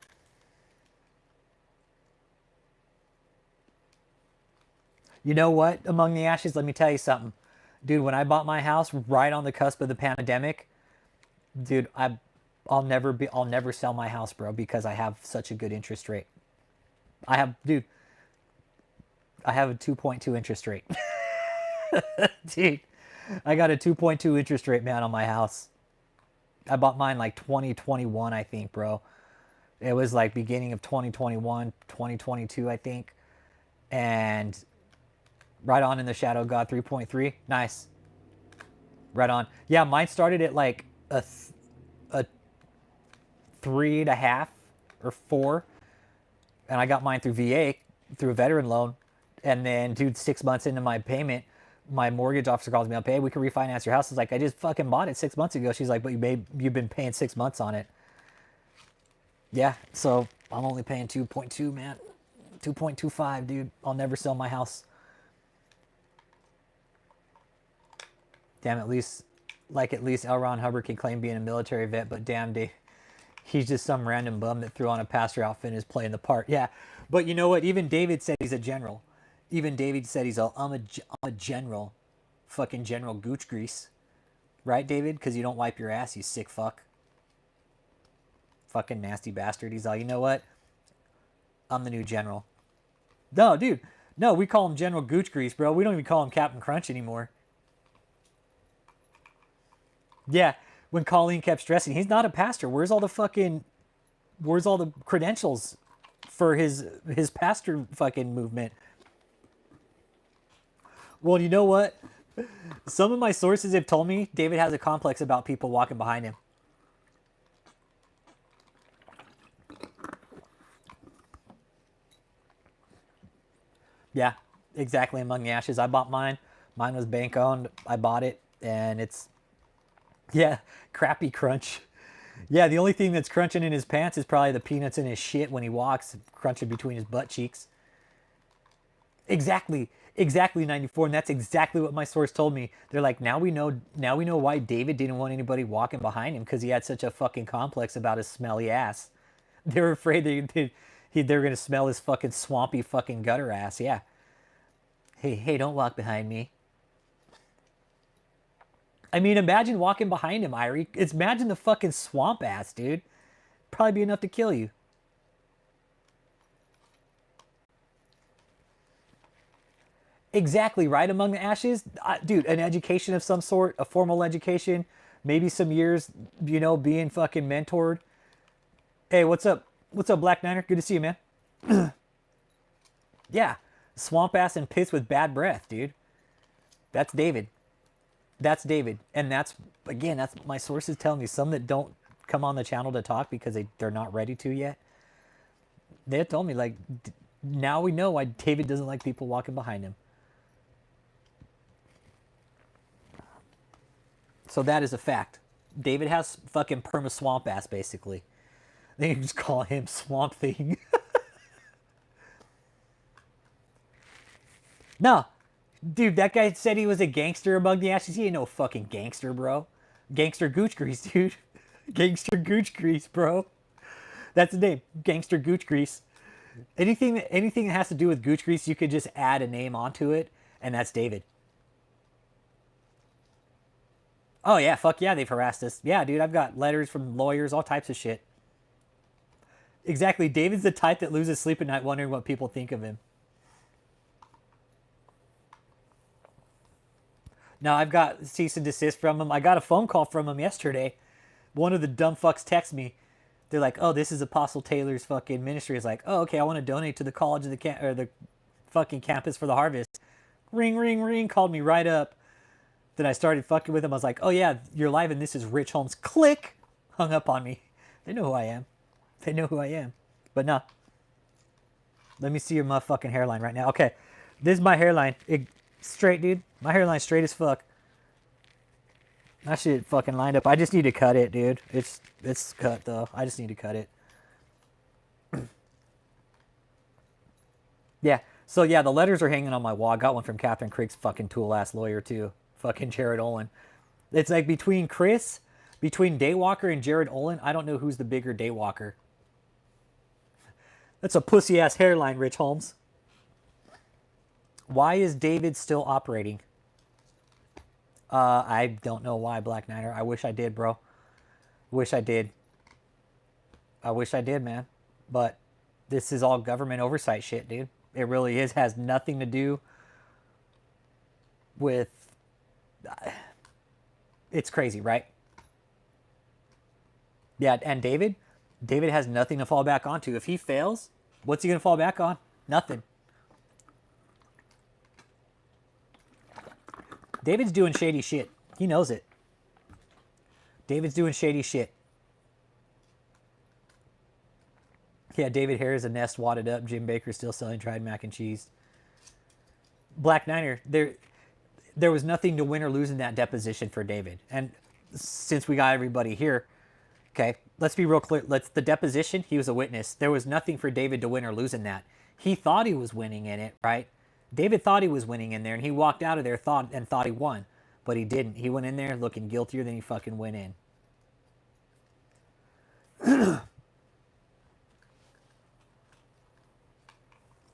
You know what? Among the ashes, let me tell you something. Dude, when I bought my house right on the cusp of the pandemic, dude, I'll never sell my house, bro, because I have such a good interest rate. Dude, I have a 2.2 interest rate. Dude, I got a 2.2 interest rate, man, on my house. I bought mine like 2021, I think, bro. It was like beginning of 2021, 2022, I think. And right on in the shadow of God, 3.3. Nice. Right on. Yeah, mine started at like a 3.5 or 4. And I got mine through VA, through a veteran loan. And then, dude, 6 months into my payment, my mortgage officer calls me up, hey, we can refinance your house. It's like, I just fucking bought it 6 months ago. She's like, but you've been paying 6 months on it. Yeah, so I'm only paying 2.2, man. 2.25, dude. I'll never sell my house. Damn, at least L. Ron Hubbard can claim being a military vet, but damn, he's just some random bum that threw on a pastor outfit and is playing the part. Yeah, but you know what? Even David said he's a general. Even David said I'm a general. Fucking General Gooch Grease. Right, David? Because you don't wipe your ass, you sick fuck. Fucking nasty bastard. He's all, you know what? I'm the new general. No, dude. No, we call him General Gooch Grease, bro. We don't even call him Captain Crunch anymore. Yeah, when Colleen kept stressing, he's not a pastor. Where's all the credentials for his pastor fucking movement? Well, you know what? Some of my sources have told me David has a complex about people walking behind him. Yeah, exactly. Among the ashes, I bought mine. Mine was bank owned. I bought it, and it's, yeah, crappy crunch. Yeah, the only thing that's crunching in his pants is probably the peanuts in his shit when he walks, crunching between his butt cheeks. Exactly. Exactly, 94, and that's exactly what my source told me. They're like, now we know why David didn't want anybody walking behind him, because he had such a fucking complex about his smelly ass. They were afraid they were gonna smell his fucking swampy fucking gutter ass. Yeah. Hey, don't walk behind me. I mean, imagine walking behind him, Irie. Imagine the fucking swamp ass, dude. Probably be enough to kill you. Exactly, right among the ashes. Dude, an education of some sort, a formal education, maybe some years, being fucking mentored. Hey, what's up? What's up, Black Niner? Good to see you, man. Yeah, swamp ass and pits with bad breath, dude. That's David. That's David. And that's my sources telling me. Some that don't come on the channel to talk because they're not ready to yet. They told me, like, now we know why David doesn't like people walking behind him. So that is a fact. David has fucking perma swamp ass, basically. They can just call him Swamp Thing. No, dude, that guy said he was a gangster among the ashes. He ain't no fucking gangster, bro. Gangster Gooch Grease, dude. Gangster Gooch Grease, bro. That's the name. Gangster Gooch Grease. Anything that has to do with Gooch Grease, you could just add a name onto it, and that's David. Oh yeah, fuck yeah, they've harassed us. Yeah, dude, I've got letters from lawyers, all types of shit. Exactly. David's the type that loses sleep at night wondering what people think of him. Now, I've got cease and desist from him. I got a phone call from him yesterday. One of the dumb fucks texted me. They're like, "Oh, this is Apostle Taylor's fucking ministry." It's like, "Oh, okay, I want to donate to the college of the fucking campus for the harvest." Ring, ring, ring. Called me right up. Then I started fucking with him. I was like, "Oh yeah, you're live and this is Rich Holmes." Click. Hung up on me. They know who I am. They know who I am. But no. Let me see your motherfucking hairline right now. Okay. This is my hairline. Straight, dude. My hairline's straight as fuck. That shit fucking lined up. I just need to cut it, dude. It's cut, though. I just need to cut it. Yeah. So, yeah, the letters are hanging on my wall. I got one from Catherine Crick's fucking tool-ass lawyer, too. Fucking Jared Olin. It's like between Daywalker and Jared Olin, I don't know who's the bigger Daywalker. That's a pussy-ass hairline, Rich Holmes. Why is David still operating? I don't know why, Black Niner. I wish I did, bro. Wish I did. I wish I did, man. But this is all government oversight shit, dude. It really is. Has nothing to do with... It's crazy, right? Yeah, and David has nothing to fall back onto. If he fails, what's he going to fall back on? Nothing. David's doing shady shit. He knows it. David's doing shady shit. Yeah, David Harris, a nest wadded up. Jim Baker still selling tried mac and cheese. Black Niner, there was nothing to win or lose in that deposition for David. And since we got everybody here, okay, let's be real clear. The deposition, he was a witness. There was nothing for David to win or lose in that. He thought he was winning in it, right? David thought he was winning in there, and he walked out of there thought he won. But he didn't. He went in there looking guiltier than he fucking went in.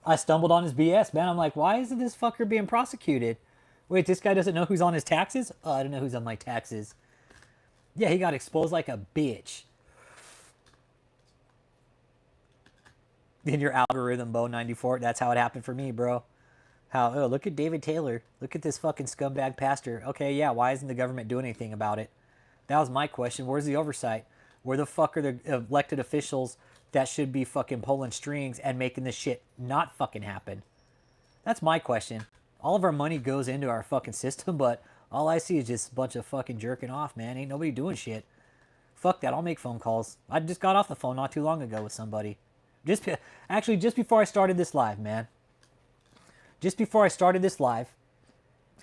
I stumbled on his BS, man. I'm like, why isn't this fucker being prosecuted? Wait, this guy doesn't know who's on his taxes? Oh, I don't know who's on my taxes. Yeah, he got exposed like a bitch. In your algorithm, Bo94. That's how it happened for me, bro. Oh, look at David Taylor. Look at this fucking scumbag pastor. Okay, yeah, why isn't the government doing anything about it? That was my question. Where's the oversight? Where the fuck are the elected officials that should be fucking pulling strings and making this shit not fucking happen? That's my question. All of our money goes into our fucking system, but all I see is just a bunch of fucking jerking off, man. Ain't nobody doing shit. Fuck that. I'll make phone calls. I just got off the phone not too long ago with somebody. Just before I started this live, man. Just before I started this live,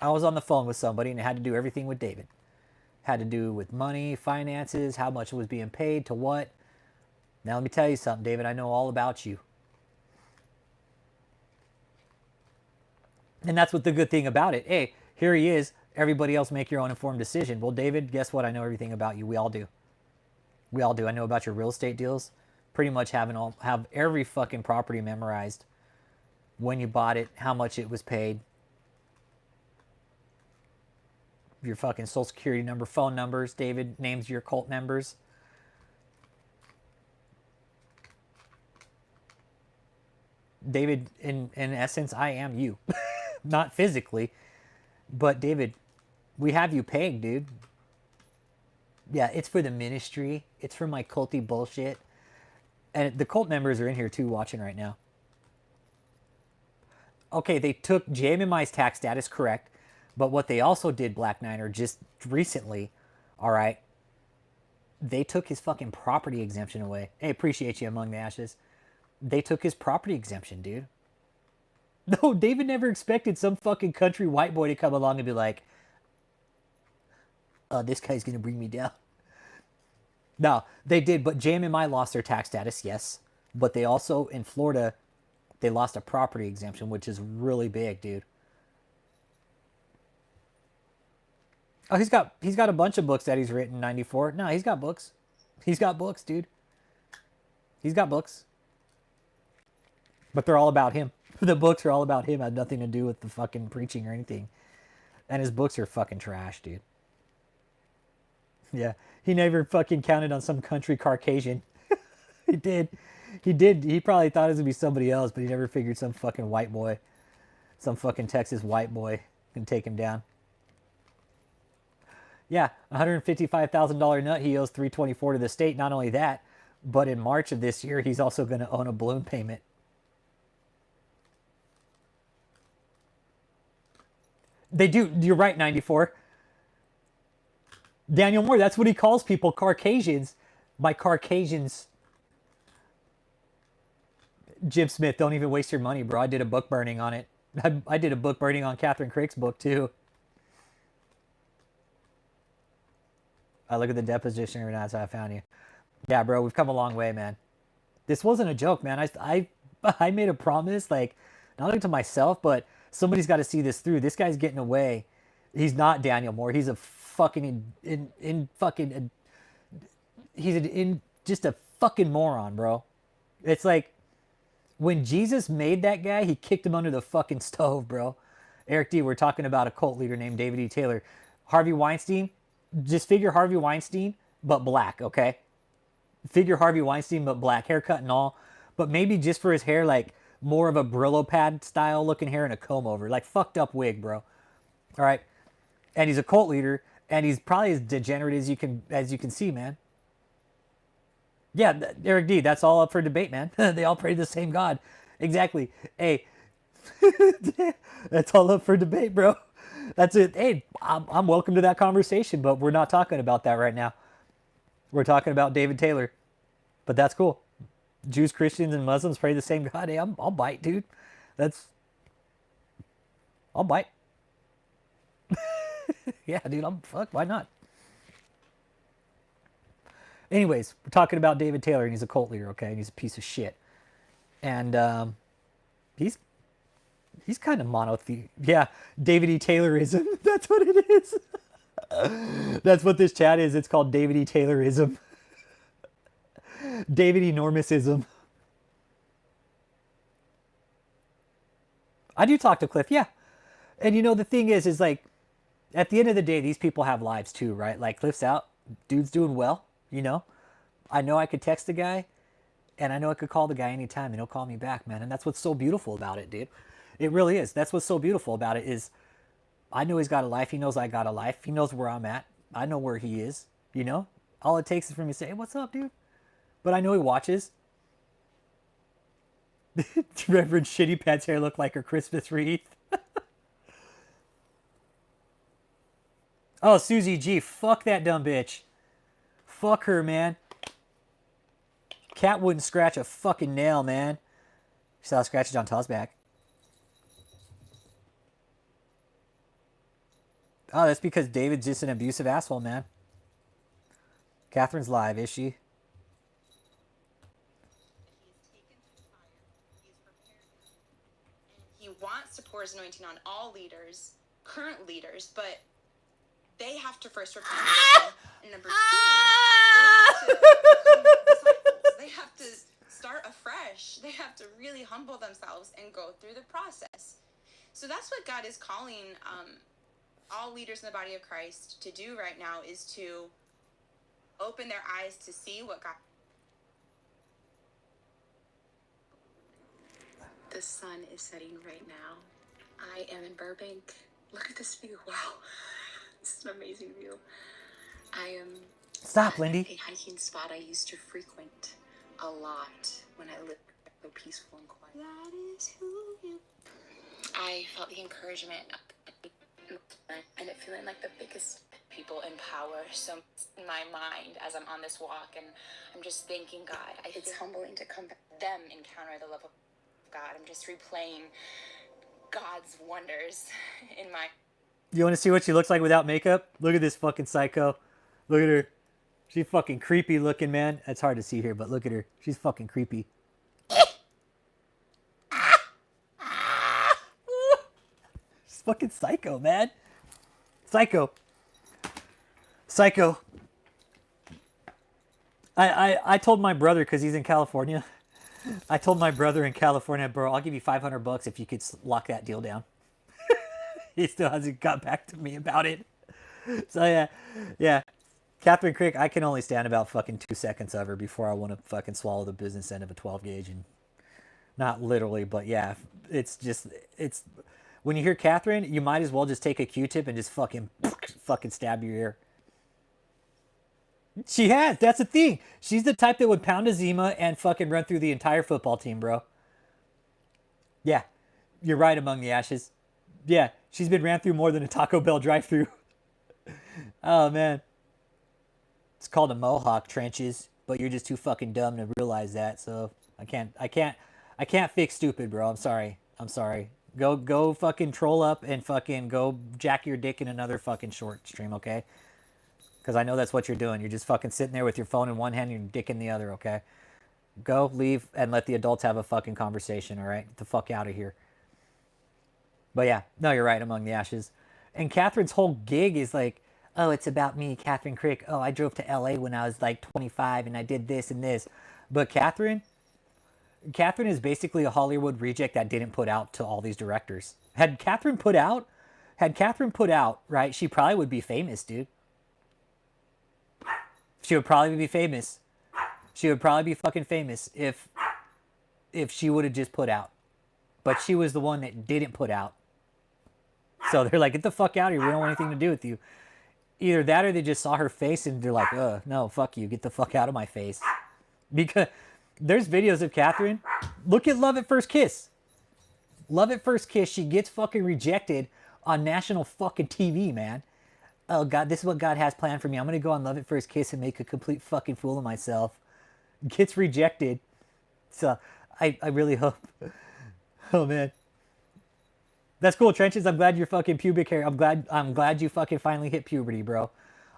I was on the phone with somebody and it had to do everything with David. Had to do with money, finances, how much was being paid, to what. Now let me tell you something, David. I know all about you. And that's what the good thing about it. Hey, here he is. Everybody else make your own informed decision. Well, David, guess what? I know everything about you. We all do. We all do. I know about your real estate deals. Pretty much have every fucking property memorized. When you bought it, how much it was paid, your fucking social security number, phone numbers. David names your cult members. David, in essence, I am you. not physically. But David, we have you pegged, dude. Yeah, it's for the ministry. It's for my culty bullshit. And the cult members are in here too, watching right now. Okay, they took JMMI's tax status, correct. But what they also did, Black Niner, just recently, all right, they took his fucking property exemption away. Hey, appreciate you Among the Ashes. They took his property exemption, dude. No, David never expected some fucking country white boy to come along and be like, this guy's going to bring me down. No, they did, but JMMI lost their tax status, yes. But they also, in Florida, they lost a property exemption, which is really big, dude. Oh, he's got a bunch of books that he's written, 94. No, he's got books. He's got books, dude. He's got books. But they're all about him. The books are all about him. Had nothing to do with the fucking preaching or anything. And his books are fucking trash, dude. Yeah. He never fucking counted on some country Caucasian. He did. He did. He probably thought it was going to be somebody else, but he never figured some fucking white boy, some fucking Texas white boy can take him down. Yeah, $155,000 nut. He owes $324 to the state. Not only that, but in March of this year, he's also going to own a balloon payment. They do. You're right, 94. Daniel Moore, that's what he calls people, Caucasians. By Caucasians. Jim Smith, don't even waste your money, bro. I did a book burning on it. I did a book burning on Catherine Crick's book, too. I look at the deposition and that's how I found you. Yeah, bro, we've come a long way, man. This wasn't a joke, man. I made a promise, like, not only to myself, but somebody's got to see this through. This guy's getting away. He's not Daniel Moore. He's a fucking just a fucking moron, bro. It's like when Jesus made that guy, he kicked him under the fucking stove, bro. Eric D, we're talking about a cult leader named David E. Taylor. Harvey Weinstein, just figure Harvey Weinstein, but black, okay? Figure Harvey Weinstein, but black, haircut and all. But maybe just for his hair, like more of a Brillo pad style looking hair and a comb over. Like fucked up wig, bro. All right? And he's a cult leader, and he's probably as degenerate as you can see, man. Yeah, Eric D, that's all up for debate, man. They all pray to the same God. Exactly. Hey, that's all up for debate, bro. That's it. Hey, I'm welcome to that conversation, but we're not talking about that right now. We're talking about David Taylor. But that's cool. Jews, Christians, and Muslims pray the same God. Hey, I'll bite, dude. I'll bite. Yeah, dude, fuck, why not? Anyways, we're talking about David Taylor, and he's a cult leader, okay? And he's a piece of shit. And he's kind of monotheistic. Yeah, David E. Taylorism. That's what it is. That's what this chat is. It's called David E. Taylorism. David Enormousism. I do talk to Cliff, yeah. And you know, the thing is like, at the end of the day, these people have lives too, right? Like Cliff's out, dude's doing well, you know? I know I could text the guy, and I know I could call the guy anytime, and he'll call me back, man. And that's what's so beautiful about it, dude. It really is. That's what's so beautiful about it is I know he's got a life. He knows I got a life. He knows where I'm at. I know where he is, you know? All it takes is for me to say, hey, what's up, dude? But I know he watches. Reverend Shitty Pants hair look like her Christmas wreath. Oh, Susie G. Fuck that dumb bitch. Fuck her, man. Cat wouldn't scratch a fucking nail, man. She saw scratches on Tall's back. Oh, that's because David's just an abusive asshole, man. Catherine's live, is she? He wants to pour his anointing on all leaders, current leaders, but they have to first repent. And number two, they have to start afresh. They have to really humble themselves and go through the process. So that's what God is calling all leaders in the body of Christ to do right now, is to open their eyes to see what God... The sun is setting right now. I am in Burbank. Look at this view. Wow. This is an amazing view. I am Stop, at Lindy. a hiking spot I used to frequent a lot when I lived so peaceful and quiet. That is who you. I felt the encouragement and it feeling like the biggest people in power. So in my mind as I'm on this walk and I'm just thanking God. It's humbling to come back them encounter the love of God. I'm just replaying God's wonders in my. You want to see what she looks like without makeup? Look at this fucking psycho. Look at her. She's fucking creepy looking, man. It's hard to see here, but look at her. She's fucking creepy. She's fucking psycho, man. Psycho. Psycho. I told my brother, because he's in California. I told my brother in California, bro, I'll give you $500 if you could lock that deal down. He still hasn't got back to me about it. So yeah. Catherine Crick, I can only stand about fucking 2 seconds of her before I want to fucking swallow the business end of a 12 gauge. And not literally, but yeah, it's when you hear Catherine, you might as well just take a Q-tip and just fucking stab your ear. She has. That's the thing. She's the type that would pound a Zima and fucking run through the entire football team, bro. Yeah, you're right among the ashes. Yeah, she's been ran through more than a Taco Bell drive-through. Oh, man. It's called a mohawk, Trenches, but you're just too fucking dumb to realize that. So I can't fix stupid, bro. I'm sorry. Go fucking troll up and fucking go jack your dick in another fucking short stream, okay? Because I know that's what you're doing. You're just fucking sitting there with your phone in one hand and your dick in the other, okay? Go, leave, and let the adults have a fucking conversation, all right? Get the fuck out of here. But yeah, no, you're right, among the ashes. And Catherine's whole gig is like, oh, it's about me, Catherine Crick. Oh, I drove to LA when I was like 25 and I did this and this. But Catherine is basically a Hollywood reject that didn't put out to all these directors. Had Catherine put out, right, she probably would be famous, dude. She would probably be famous. She would probably be fucking famous if she would have just put out. But she was the one that didn't put out. So they're like, get the fuck out of here. We don't want anything to do with you. Either that or they just saw her face and they're like, no, fuck you. Get the fuck out of my face. Because there's videos of Catherine. Look at Love at First Kiss. Love at First Kiss. She gets fucking rejected on national fucking TV, man. Oh, God, this is what God has planned for me. I'm going to go on Love at First Kiss and make a complete fucking fool of myself. Gets rejected. So I really hope. Oh, man. That's cool, Trenches. I'm glad you're fucking pubic hair. I'm glad you fucking finally hit puberty, bro.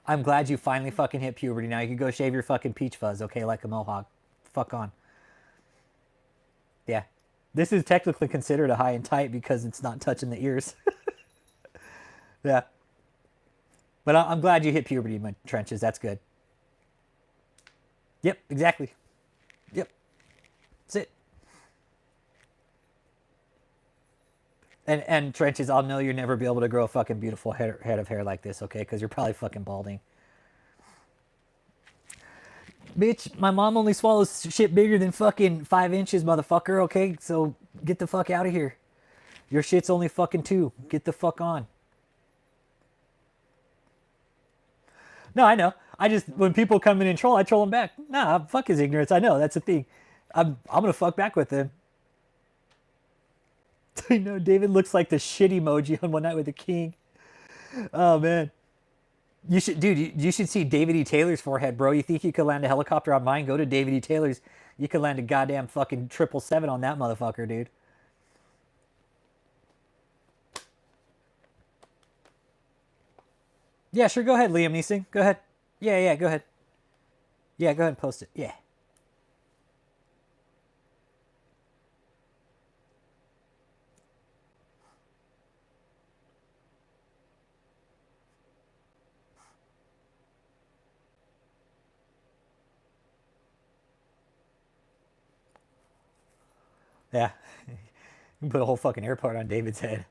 I'm glad you finally fucking hit puberty. Now you can go shave your fucking peach fuzz, okay, like a mohawk. Fuck on. Yeah. This is technically considered a high and tight because it's not touching the ears. Yeah. But I'm glad you hit puberty, my Trenches. That's good. Yep, exactly. Yep. That's it. And Trenches, I'll know you'll never be able to grow a fucking beautiful head of hair like this, okay? Because you're probably fucking balding. Bitch, my mom only swallows shit bigger than fucking 5 inches, motherfucker, okay? So get the fuck out of here. Your shit's only fucking 2. Get the fuck on. No, I know. When people come in and troll, I troll them back. Nah, fuck his ignorance. I know, that's the thing. I'm gonna fuck back with him. I know, David looks like the shit emoji on One Night with the King. Oh, man. You should see David E. Taylor's forehead, bro. You think you could land a helicopter on mine? Go to David E. Taylor's. You could land a goddamn fucking 777 on that motherfucker, dude. Yeah, sure, go ahead, Liam Neeson. Go ahead. Yeah, go ahead. Yeah, go ahead and post it. Yeah. Yeah. You can put a whole fucking airport on David's head.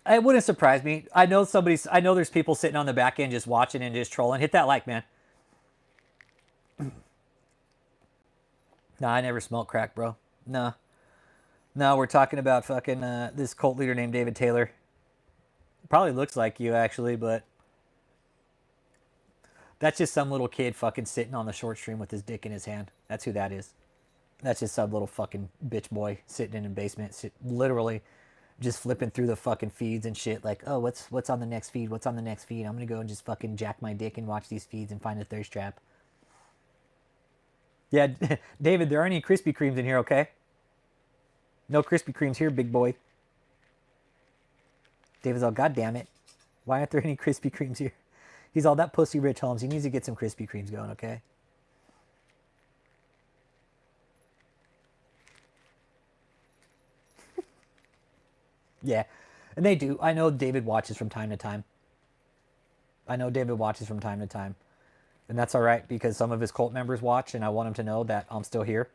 It wouldn't surprise me. I know there's people sitting on the back end just watching and just trolling. Hit that like, man. Nah, I never smoked crack, bro. Nah. No, we're talking about fucking this cult leader named David Taylor. Probably looks like you, actually, but that's just some little kid fucking sitting on the short stream with his dick in his hand. That's who that is. That's just some little fucking bitch boy sitting in a basement, literally just flipping through the fucking feeds and shit. Like, oh, what's on the next feed? What's on the next feed? I'm gonna go and just fucking jack my dick and watch these feeds and find a thirst trap. Yeah, David, there aren't any Krispy Kremes in here, okay? No Krispy Kremes here, big boy. David's all, God damn it. Why aren't there any Krispy Kremes here? He's all, that pussy Rich Holmes. He needs to get some Krispy Kremes going, okay? Yeah. And they do. I know David watches from time to time. And that's all right because some of his cult members watch and I want him to know that I'm still here.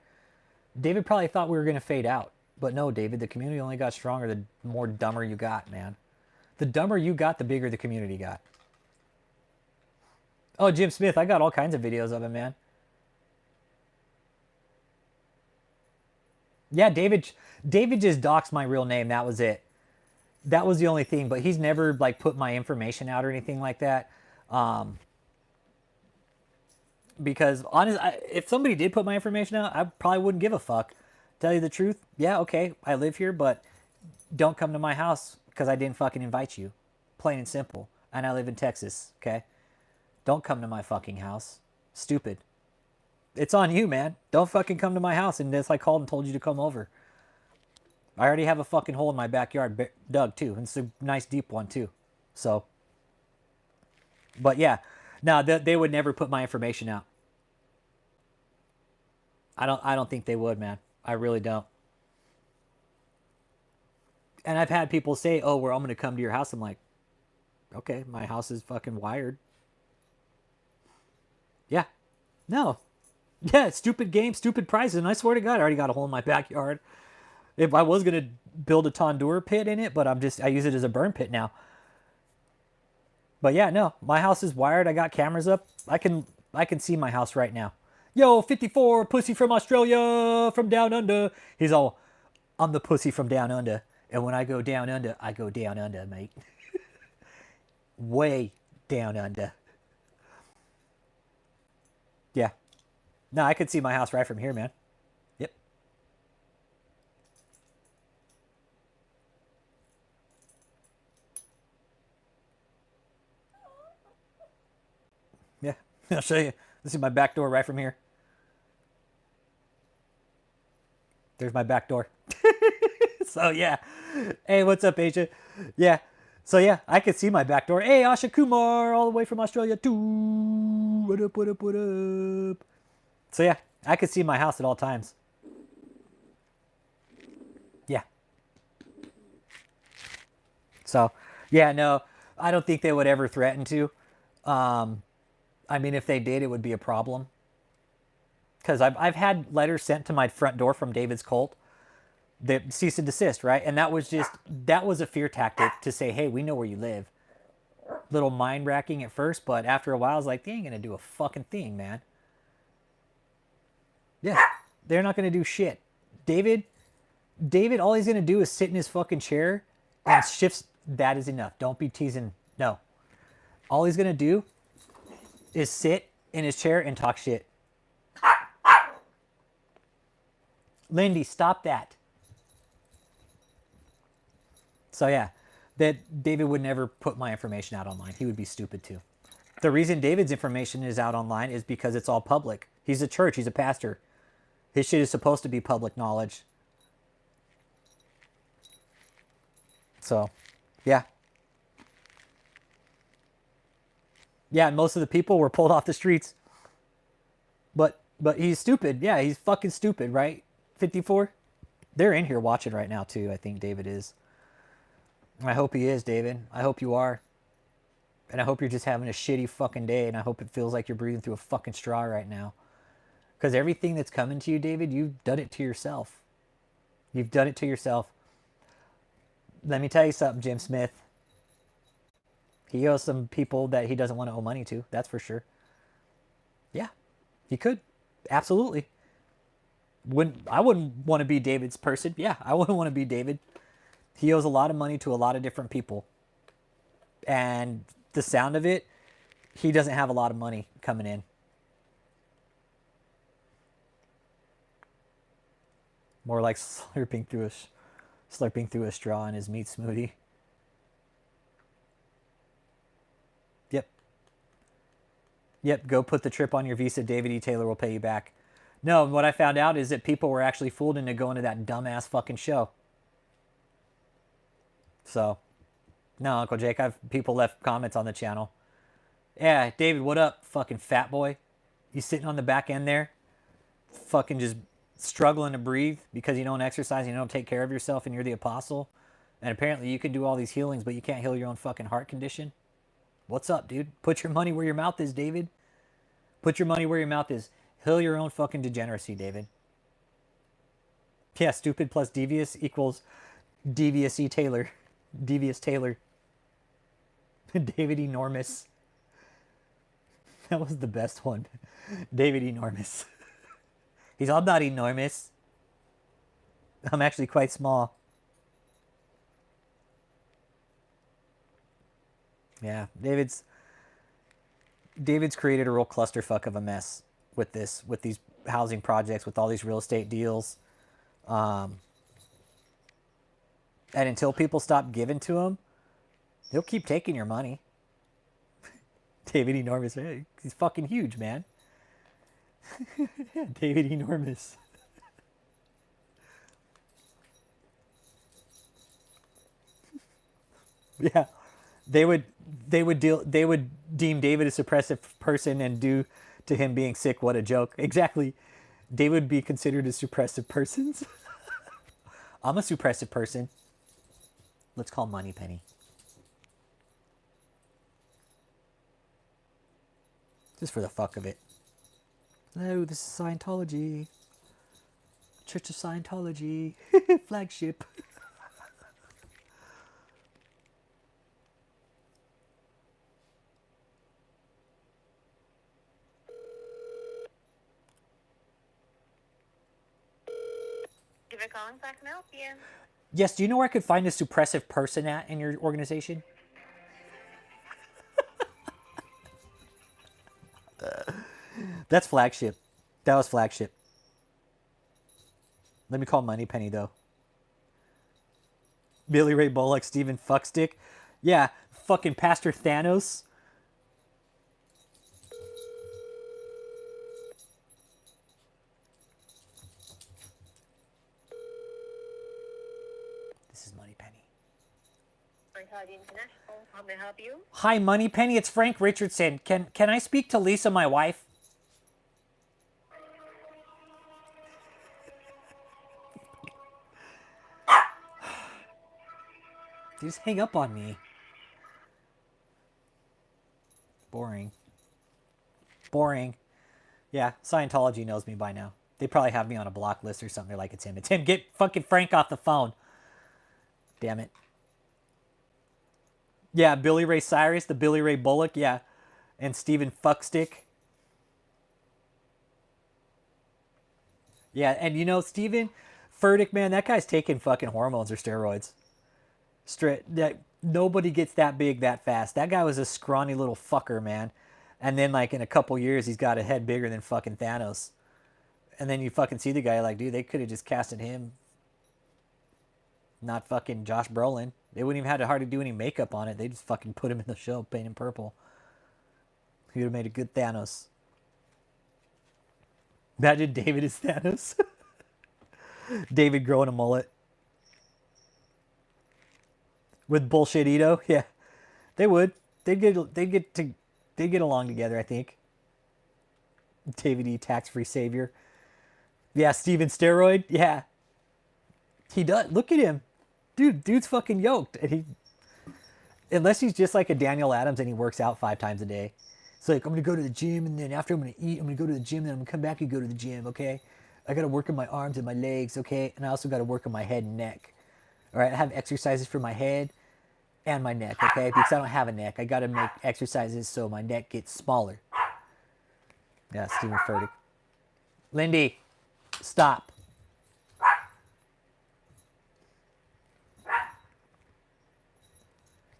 David probably thought we were going to fade out. But no, David, the community only got stronger the more dumber you got, man. The dumber you got, the bigger the community got. Oh, Jim Smith, I got all kinds of videos of him, man. Yeah, David just doxed my real name. That was it. That was the only thing. But he's never like put my information out or anything like that. Because if somebody did put my information out, I probably wouldn't give a fuck. Tell you the truth, yeah, okay, I live here, but don't come to my house because I didn't fucking invite you. Plain and simple. And I live in Texas, okay? Don't come to my fucking house. Stupid. It's on you, man. Don't fucking come to my house unless I called and told you to come over. I already have a fucking hole in my backyard dug, too. And it's a nice deep one, too. So. But yeah. No, they would never put my information out. I don't think they would, man. I really don't. And I've had people say, oh, I'm going to come to your house. I'm like, okay, my house is fucking wired. Yeah. No. Yeah, stupid game, stupid prizes. And I swear to God, I already got a hole in my backyard. If I was going to build a tandoor pit in it, but I use it as a burn pit now. But yeah, no, my house is wired. I got cameras up. I can see my house right now. Yo, 54, pussy from Australia, from down under. He's all, I'm the pussy from down under. And when I go down under, mate. Way down under. Yeah. No, I could see my house right from here, man. Yep. Yeah. I'll show you. This is my back door right from here. There's my back door. So yeah. Hey, what's up, Asia? Yeah. So yeah, I could see my back door. Hey, Asha Kumar, all the way from Australia too. What up, what up, what up? So yeah, I could see my house at all times. Yeah. So yeah, no, I don't think they would ever threaten to. I mean, if they did, it would be a problem. Because I've had letters sent to my front door from David's cult that cease and desist, right? And that was a fear tactic to say, hey, we know where you live. Little mind racking at first, but after a while, I was like, they ain't gonna do a fucking thing, man. Yeah, they're not gonna do shit. David, all he's gonna do is sit in his fucking chair and shifts. That is enough. Don't be teasing. No. All he's gonna do is sit in his chair and talk shit. Lindy, stop that. So yeah, that David would never put my information out online. He would be stupid too. The reason David's information is out online is because it's all public. He's a church. He's a pastor. His shit is supposed to be public knowledge. So, yeah. Yeah, and most of the people were pulled off the streets. But he's stupid. Yeah, he's fucking stupid, right? 54? They're in here watching right now too, I think David is. I hope he is, David. I hope you are. And I hope you're just having a shitty fucking day, and I hope it feels like you're breathing through a fucking straw right now. Because everything that's coming to you, David, you've done it to yourself. You've done it to yourself. Let me tell you something, Jim Smith. He owes some people that he doesn't want to owe money to. That's for sure. Yeah, he could. Absolutely. I wouldn't want to be David's person. Yeah, I wouldn't want to be David. He owes a lot of money to a lot of different people. And the sound of it, he doesn't have a lot of money coming in. More like slurping through a straw in his meat smoothie. Yep, go put the trip on your Visa. David E. Taylor will pay you back. No, what I found out is that people were actually fooled into going to that dumbass fucking show. So, no, Uncle Jake, people left comments on the channel. Yeah, David, what up, fucking fat boy? You sitting on the back end there, fucking just struggling to breathe because you don't exercise, and you don't take care of yourself, and you're the apostle. And apparently you can do all these healings, but you can't heal your own fucking heart condition. What's up, dude? Put your money where your mouth is, David. Put your money where your mouth is. Heal your own fucking degeneracy, David. Yeah, stupid plus devious equals Devious E. Taylor. Devious Taylor. David Enormous. That was the best one. David Enormous. I'm not enormous. I'm actually quite small. Yeah, David's created a real clusterfuck of a mess with these housing projects, with all these real estate deals. And until people stop giving to him, they'll keep taking your money. David Enormous, he's fucking huge, man. Yeah, David Enormous. Yeah, they would deem David a suppressive person and do to him being sick. What a joke! Exactly, they would be considered as suppressive persons. I'm a suppressive person. Let's call Moneypenny. Just for the fuck of it. Oh, this is Scientology. Church of Scientology. Flagship. If you're calling, so I can help you. Yes, do you know where I could find a suppressive person at in your organization? That's Flagship. That was Flagship. Let me call Moneypenny, though. Billy Ray Bullock, Stephen Fuckstick. Yeah, fucking Pastor Thanos. This is Moneypenny. International. How may I help you? Hi, Moneypenny. It's Frank Richardson. Can I speak to Lisa, my wife? Just hang up on me. Boring. Boring. Yeah, Scientology knows me by now. They probably have me on a block list or something. They're like, it's him. It's him. Get fucking Frank off the phone. Damn it. Yeah, Billy Ray Cyrus, the Billy Ray Bullock, yeah. And Stephen Fuckstick. Yeah, and you know, Stephen Furtick, man, that guy's taking fucking hormones or steroids. Nobody gets that big that fast. That guy was a scrawny little fucker, man. And then, like, in a couple years, he's got a head bigger than fucking Thanos. And then you fucking see the guy, like, dude, they could have just casted him. Not fucking Josh Brolin. They wouldn't even have to hardly do any makeup on it. They just fucking put him in the show, paint him purple. He would have made a good Thanos. Imagine David as Thanos. David growing a mullet. With bullshit Ito, yeah. They would. They'd get along together, I think. David E. Tax-free savior. Yeah, Steven Steroid, yeah. He does. Look at him. Dude's fucking yoked. And unless he's just like a Daniel Adams and he works out 5 times a day. It's like, I'm going to go to the gym, and then after I'm going to eat, I'm going to go to the gym, and then I'm going to come back and go to the gym, okay? I got to work on my arms and my legs, okay? And I also got to work on my head and neck. All right, I have exercises for my head and my neck, okay? Because I don't have a neck. I got to make exercises so my neck gets smaller. Yeah, Stephen Furtick. Lindy, stop.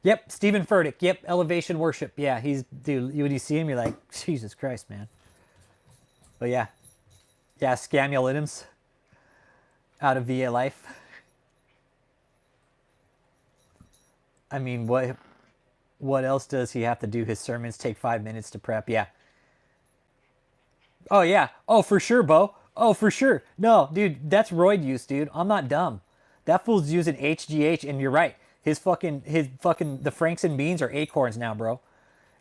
Yep, Stephen Furtick. Yep, Elevation Worship. Yeah, he's dude. When you see him, you're like, Jesus Christ, man. But yeah, yeah, Scamuel Adams out of VA Life. I mean, what else does he have to do? His sermons take 5 minutes to prep. Yeah. Oh yeah. Oh for sure, Bo. Oh for sure. No, dude, that's roid use, dude. I'm not dumb. That fool's using HGH, and you're right. His fucking the Franks and beans are acorns now, bro.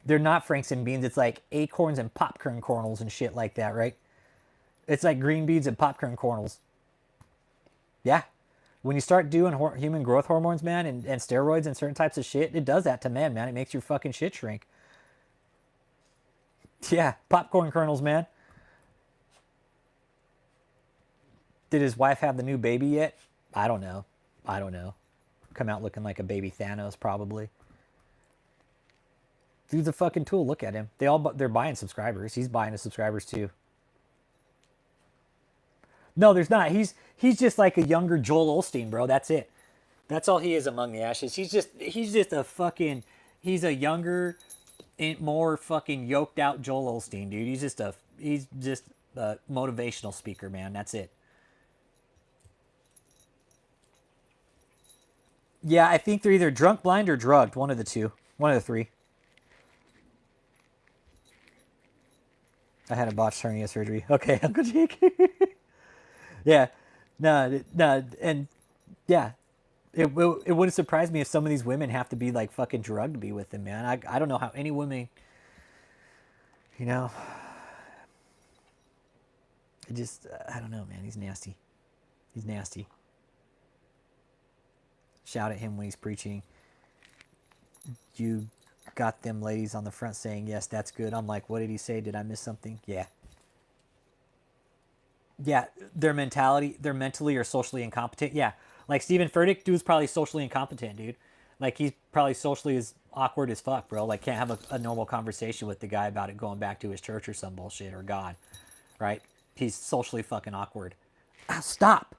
They're not Franks and beans. It's like acorns and popcorn kernels and shit like that, right? It's like green beans and popcorn kernels. Yeah. When you start doing human growth hormones, man, and steroids and certain types of shit, it does that to men, man. It makes your fucking shit shrink. Yeah, popcorn kernels, man. Did his wife have the new baby yet? I don't know. I don't know. Come out looking like a baby Thanos, probably. Dude's a fucking tool. Look at him. They're buying subscribers. He's buying the subscribers too. No, there's not. He's just like a younger Joel Osteen, bro. That's it. That's all he is among the ashes. He's just a fucking. He's a younger, more fucking yoked out Joel Osteen, dude. He's just a motivational speaker, man. That's it. Yeah, I think they're either drunk, blind, or drugged. One of the two. One of the three. I had a botched hernia surgery. Okay, Uncle Jake. Yeah. No, no, and yeah. It wouldn't surprise me if some of these women have to be like fucking drugged to be with him, man. I don't know how any woman, you know. I don't know, man. He's nasty. He's nasty. Shout at him when he's preaching. You got them ladies on the front saying, yes, that's good. I'm like, what did he say? Did I miss something? Yeah. Yeah, their mentality, they're mentally or socially incompetent. Yeah. Like Stephen Furtick, dude's probably socially incompetent, dude. Like he's probably socially as awkward as fuck, bro. Like can't have a normal conversation with the guy about it going back to his church or some bullshit or God. Right? He's socially fucking awkward. Stop.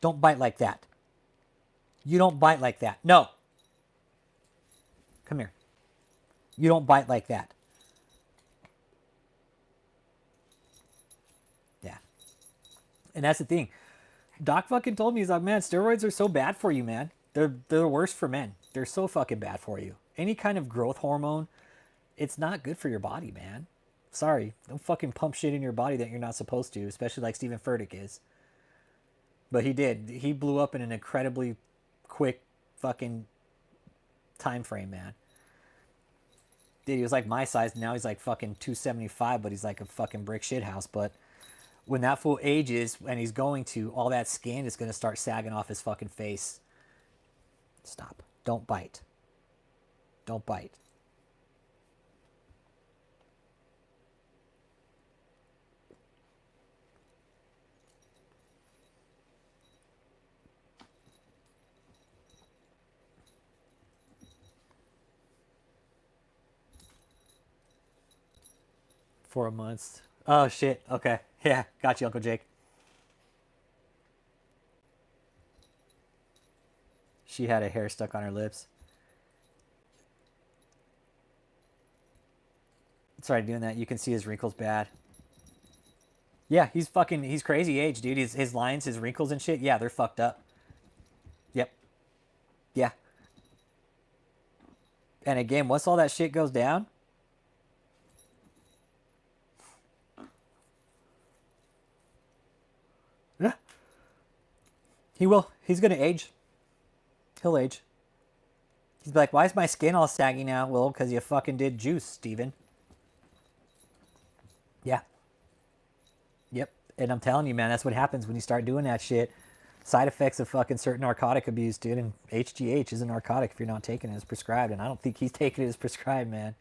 Don't bite like that. You don't bite like that. No. Come here. You don't bite like that. Yeah. And that's the thing. Doc fucking told me, he's like, man, steroids are so bad for you, man. They're the worst for men. They're so fucking bad for you. Any kind of growth hormone, it's not good for your body, man. Sorry. Don't fucking pump shit in your body that you're not supposed to, especially like Stephen Furtick is. But he did. He blew up in an incredibly quick fucking time frame, man. Dude, he was like my size. Now he's like fucking 275, but he's like a fucking brick shit house. But when that fool ages, and he's going to, all that skin is going to start sagging off his fucking face. Stop. Don't bite. Don't bite. For a month. Oh, shit. Okay. Yeah. Got you, Uncle Jake. She had a hair stuck on her lips. Sorry, doing that. You can see his wrinkles bad. Yeah, he's crazy age, dude. His lines, his wrinkles and shit, yeah, they're fucked up. Yep. Yeah. And again, once all that shit goes down, yeah, he will. He's gonna age. He'll age. He's like, why is my skin all saggy now? Well, because you fucking did juice, Steven. Yeah. Yep. And I'm telling you, man, that's what happens when you start doing that shit. Side effects of fucking certain narcotic abuse, dude. And HGH is a narcotic if you're not taking it as prescribed. And I don't think he's taking it as prescribed, man.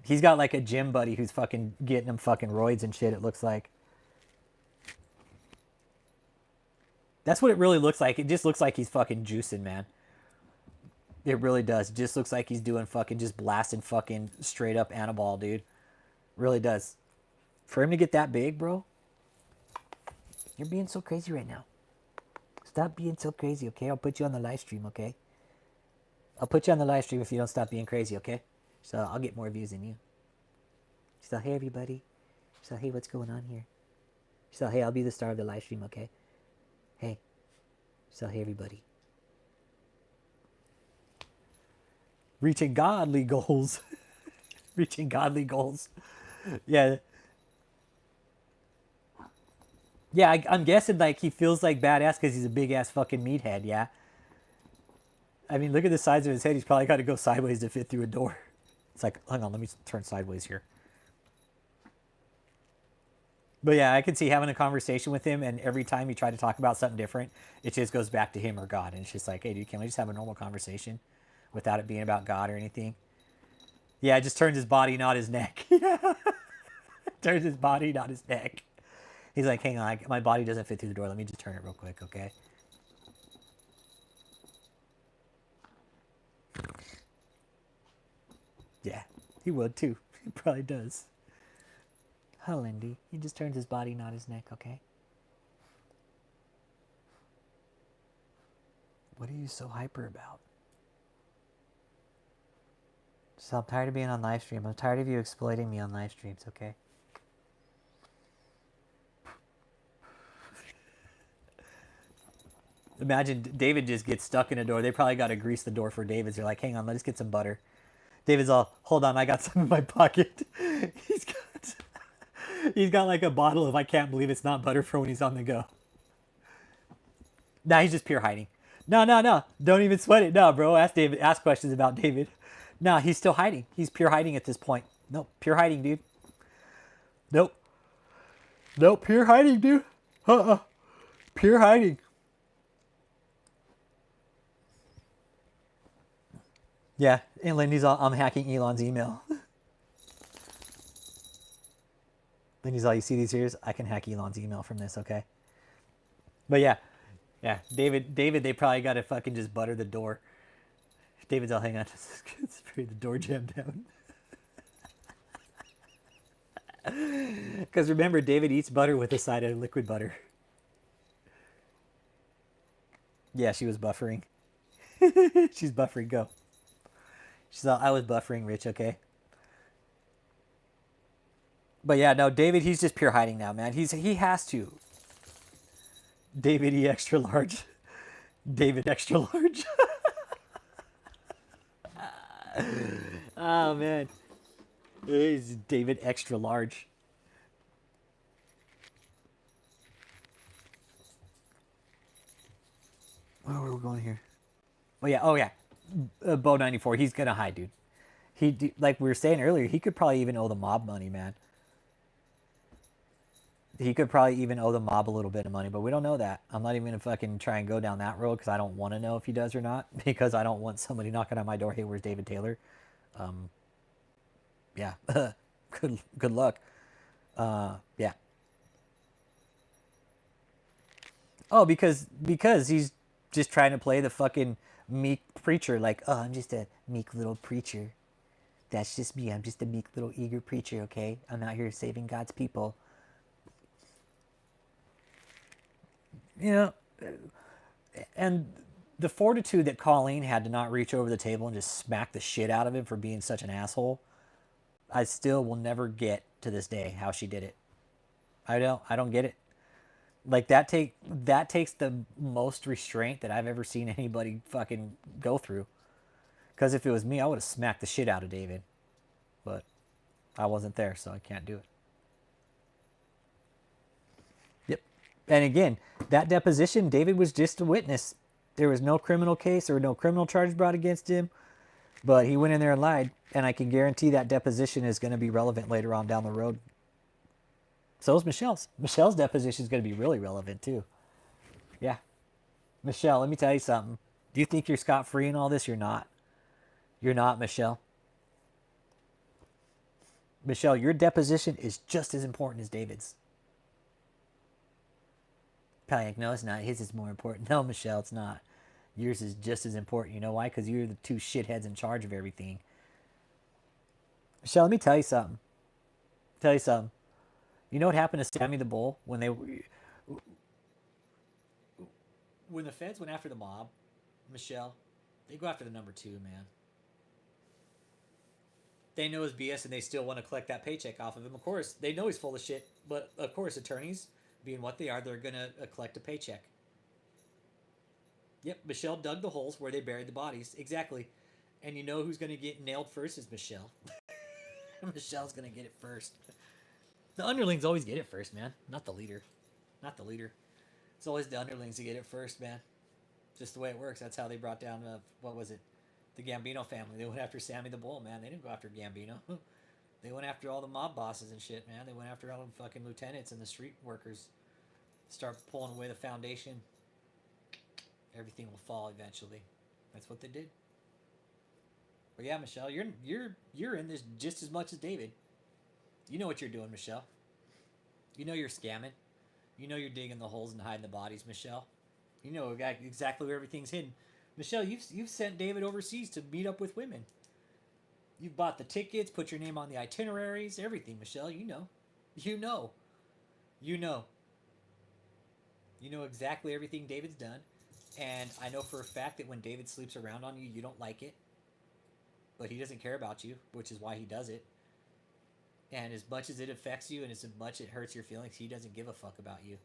He's got like a gym buddy who's fucking getting him fucking roids and shit, it looks like. That's what it really looks like. It just looks like he's fucking juicing, man. It really does. It just looks like he's doing fucking just blasting fucking straight up Anabol, dude. Really does. For him to get that big, bro. You're being so crazy right now. Stop being so crazy, okay? I'll put you on the live stream, okay? I'll put you on the live stream if you don't stop being crazy, okay? So I'll get more views than you. She's like, hey, everybody. She's like, hey, what's going on here? She's like, hey, I'll be the star of the live stream, okay? Hey. She's like, hey, everybody. Reaching godly goals. Reaching godly goals. Yeah. Yeah, I'm guessing like he feels like badass because he's a big ass fucking meathead, yeah? I mean, look at the size of his head. He's probably got to go sideways to fit through a door. It's like, hang on, let me turn sideways here. But yeah, I can see having a conversation with him, and every time you try to talk about something different, it just goes back to him or God. And it's just like, hey, dude, can we just have a normal conversation without it being about God or anything? Yeah, it just turns his body, not his neck. Yeah. Turns his body, not his neck. He's like, hang on, my body doesn't fit through the door. Let me just turn it real quick, okay? Yeah, he would too. He probably does. Huh, Lindy? He just turns his body, not his neck, okay? What are you so hyper about? So I'm tired of being on live stream. I'm tired of you exploiting me on live streams, okay? Imagine David just gets stuck in a door. They probably got to grease the door for David. They're like, hang on, let's get some butter. David's all, hold on, I got some in my pocket. He's got like a bottle of I can't believe it's not butter for when he's on the go. Nah, he's just pure hiding. No. Don't even sweat it. No, bro. Ask David. Ask questions about David. No, he's still hiding. He's pure hiding at this point. Nope. Pure hiding, dude. Nope. Pure hiding, dude. Pure hiding. Yeah. And Lindy's all, I'm hacking Elon's email. Lindy's all, you see these ears? I can hack Elon's email from this, okay? But yeah. Yeah. David, they probably got to fucking just butter the door. David's all, hang on. Let's the door jammed down. Because remember, David eats butter with a side of liquid butter. Yeah, she was buffering. She's buffering. Go. She's all, I was buffering, Rich, okay? But yeah, no, David, he's just pure hiding now, man. He has to. David E. Extra Large. David Extra Large. Oh, man. It's David Extra Large. Where are we going here? Oh yeah. Bo 94. He's gonna hide, dude. Like we were saying earlier, he could probably even owe the mob money, man. He could probably even owe the mob a little bit of money, but we don't know that. I'm not even gonna fucking try and go down that road because I don't want to know if he does or not. Because I don't want somebody knocking on my door. Hey, where's David Taylor? Yeah. Good luck. Yeah. Oh, because he's just trying to play the fucking meek preacher. Like, oh, I'm just a meek little preacher. That's just me. I'm just a meek little eager preacher, okay? I'm out here saving God's people. You know, and the fortitude that Colleen had to not reach over the table and just smack the shit out of him for being such an asshole, I still will never get to this day how she did it. I don't get it. Like that takes the most restraint that I've ever seen anybody fucking go through. Because if it was me, I would have smacked the shit out of David. But I wasn't there, so I can't do it. Yep. And again, that deposition, David was just a witness. There was no criminal case or no criminal charge brought against him. But he went in there and lied. And I can guarantee that deposition is going to be relevant later on down the road. So is Michelle's. Michelle's deposition is going to be really relevant too. Yeah. Michelle, let me tell you something. Do you think you're scot-free in all this? You're not. You're not, Michelle. Michelle, your deposition is just as important as David's. Probably like, no, it's not. His is more important. No, Michelle, it's not. Yours is just as important. You know why? Because you're the two shitheads in charge of everything. Michelle, let me tell you something. You know what happened to Sammy the Bull when the feds went after the mob, Michelle? They go after the number 2, man. They know his BS and they still want to collect that paycheck off of him. Of course, they know he's full of shit, but of course, attorneys, being what they are, they're going to collect a paycheck. Yep, Michelle dug the holes where they buried the bodies. Exactly. And you know who's going to get nailed first is Michelle. Michelle's going to get it first. The underlings always get it first, man. Not the leader. Not the leader. It's always the underlings who get it first, man. Just the way it works. That's how they brought down, what was it? The Gambino family. They went after Sammy the Bull, man. They didn't go after Gambino. They went after all the mob bosses and shit, man. They went after all the fucking lieutenants and the street workers. Start pulling away the foundation. Everything will fall eventually. That's what they did. But yeah, Michelle, you're in this just as much as David. You know what you're doing, Michelle. You know you're scamming. You know you're digging the holes and hiding the bodies, Michelle. You know exactly where everything's hidden. Michelle, you've sent David overseas to meet up with women. You've bought the tickets, put your name on the itineraries, everything, Michelle. You know. You know. You know. You know exactly everything David's done. And I know for a fact that when David sleeps around on you, you don't like it. But he doesn't care about you, which is why he does it. And as much as it affects you and as much it hurts your feelings, he doesn't give a fuck about you.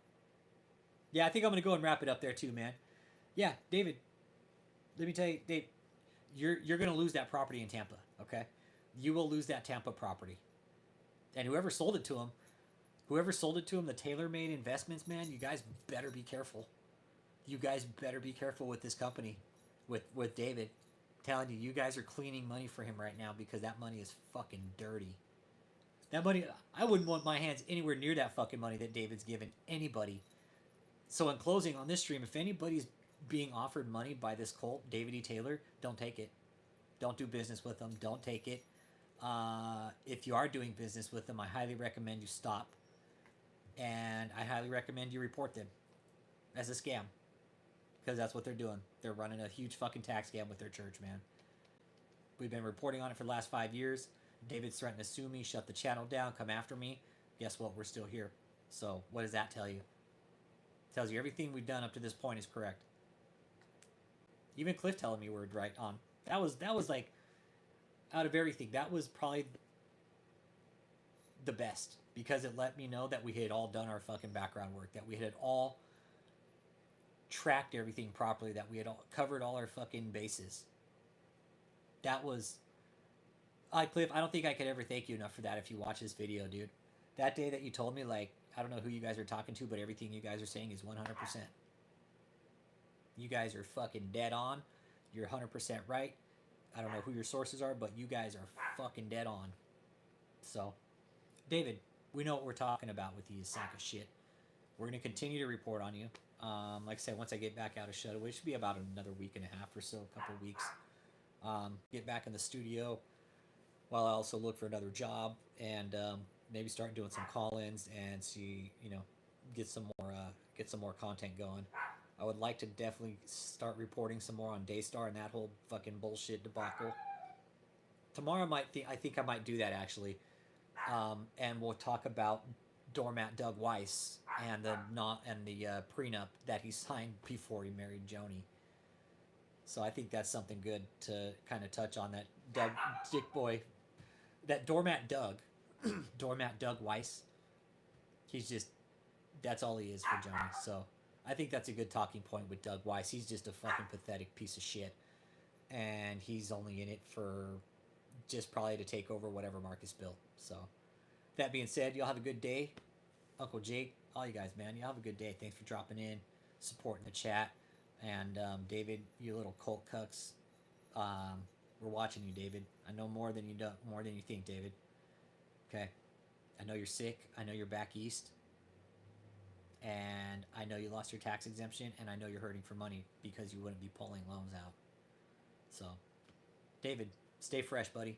Yeah, I think I'm going to go and wrap it up there too, man. Yeah, David, let me tell you, Dave, you're going to lose that property in Tampa, okay? You will lose that Tampa property. And whoever sold it to him, the tailor-made investments, man, you guys better be careful. You guys better be careful with this company, with David. I'm telling you, you guys are cleaning money for him right now because that money is fucking dirty. That money, I wouldn't want my hands anywhere near that fucking money that David's given anybody. So in closing on this stream, if anybody's being offered money by this cult, David E. Taylor, don't take it. Don't do business with them. Don't take it. If you are doing business with them, I highly recommend you stop. And I highly recommend you report them as a scam. Because that's what they're doing. They're running a huge fucking tax scam with their church, man. We've been reporting on it for the last 5 years. David's threatened to sue me, shut the channel down, come after me. Guess what? We're still here. So what does that tell you? It tells you everything we've done up to this point is correct. Even Cliff telling me we're right on. That was like, out of everything, that was probably the best. Because it let me know that we had all done our fucking background work. That we had all tracked everything properly. That we had all covered all our fucking bases. That was... Cliff, I don't think I could ever thank you enough for that if you watch this video, dude. That day that you told me, like, I don't know who you guys are talking to, but everything you guys are saying is 100%. You guys are fucking dead on. You're 100% right. I don't know who your sources are, but you guys are fucking dead on. So, David, we know what we're talking about with you, sack of shit. We're going to continue to report on you. Like I said, once I get back out of shuttle, which should be about another week and a half or so, a couple of weeks. Get back in the studio. While I also look for another job and maybe start doing some call-ins and see, get some more content going. I would like to definitely start reporting some more on Daystar and that whole fucking bullshit debacle. Tomorrow I think I might do that actually, and we'll talk about doormat Doug Weiss and the prenup that he signed before he married Joni. So I think that's something good to kind of touch on, that Doug Dick Boy. That doormat Doug, doormat Doug Weiss, that's all he is for Johnny. So I think that's a good talking point with Doug Weiss. He's just a fucking pathetic piece of shit. And he's only in it for just probably to take over whatever Marcus built. So that being said, y'all have a good day. Uncle Jake, all you guys, man, y'all have a good day. Thanks for dropping in, supporting the chat. And David, you little cult cucks. We're watching you, David. I know more than you think, David. Okay. I know you're sick. I know you're back east. And I know you lost your tax exemption. And I know you're hurting for money because you wouldn't be pulling loans out. So, David, stay fresh, buddy.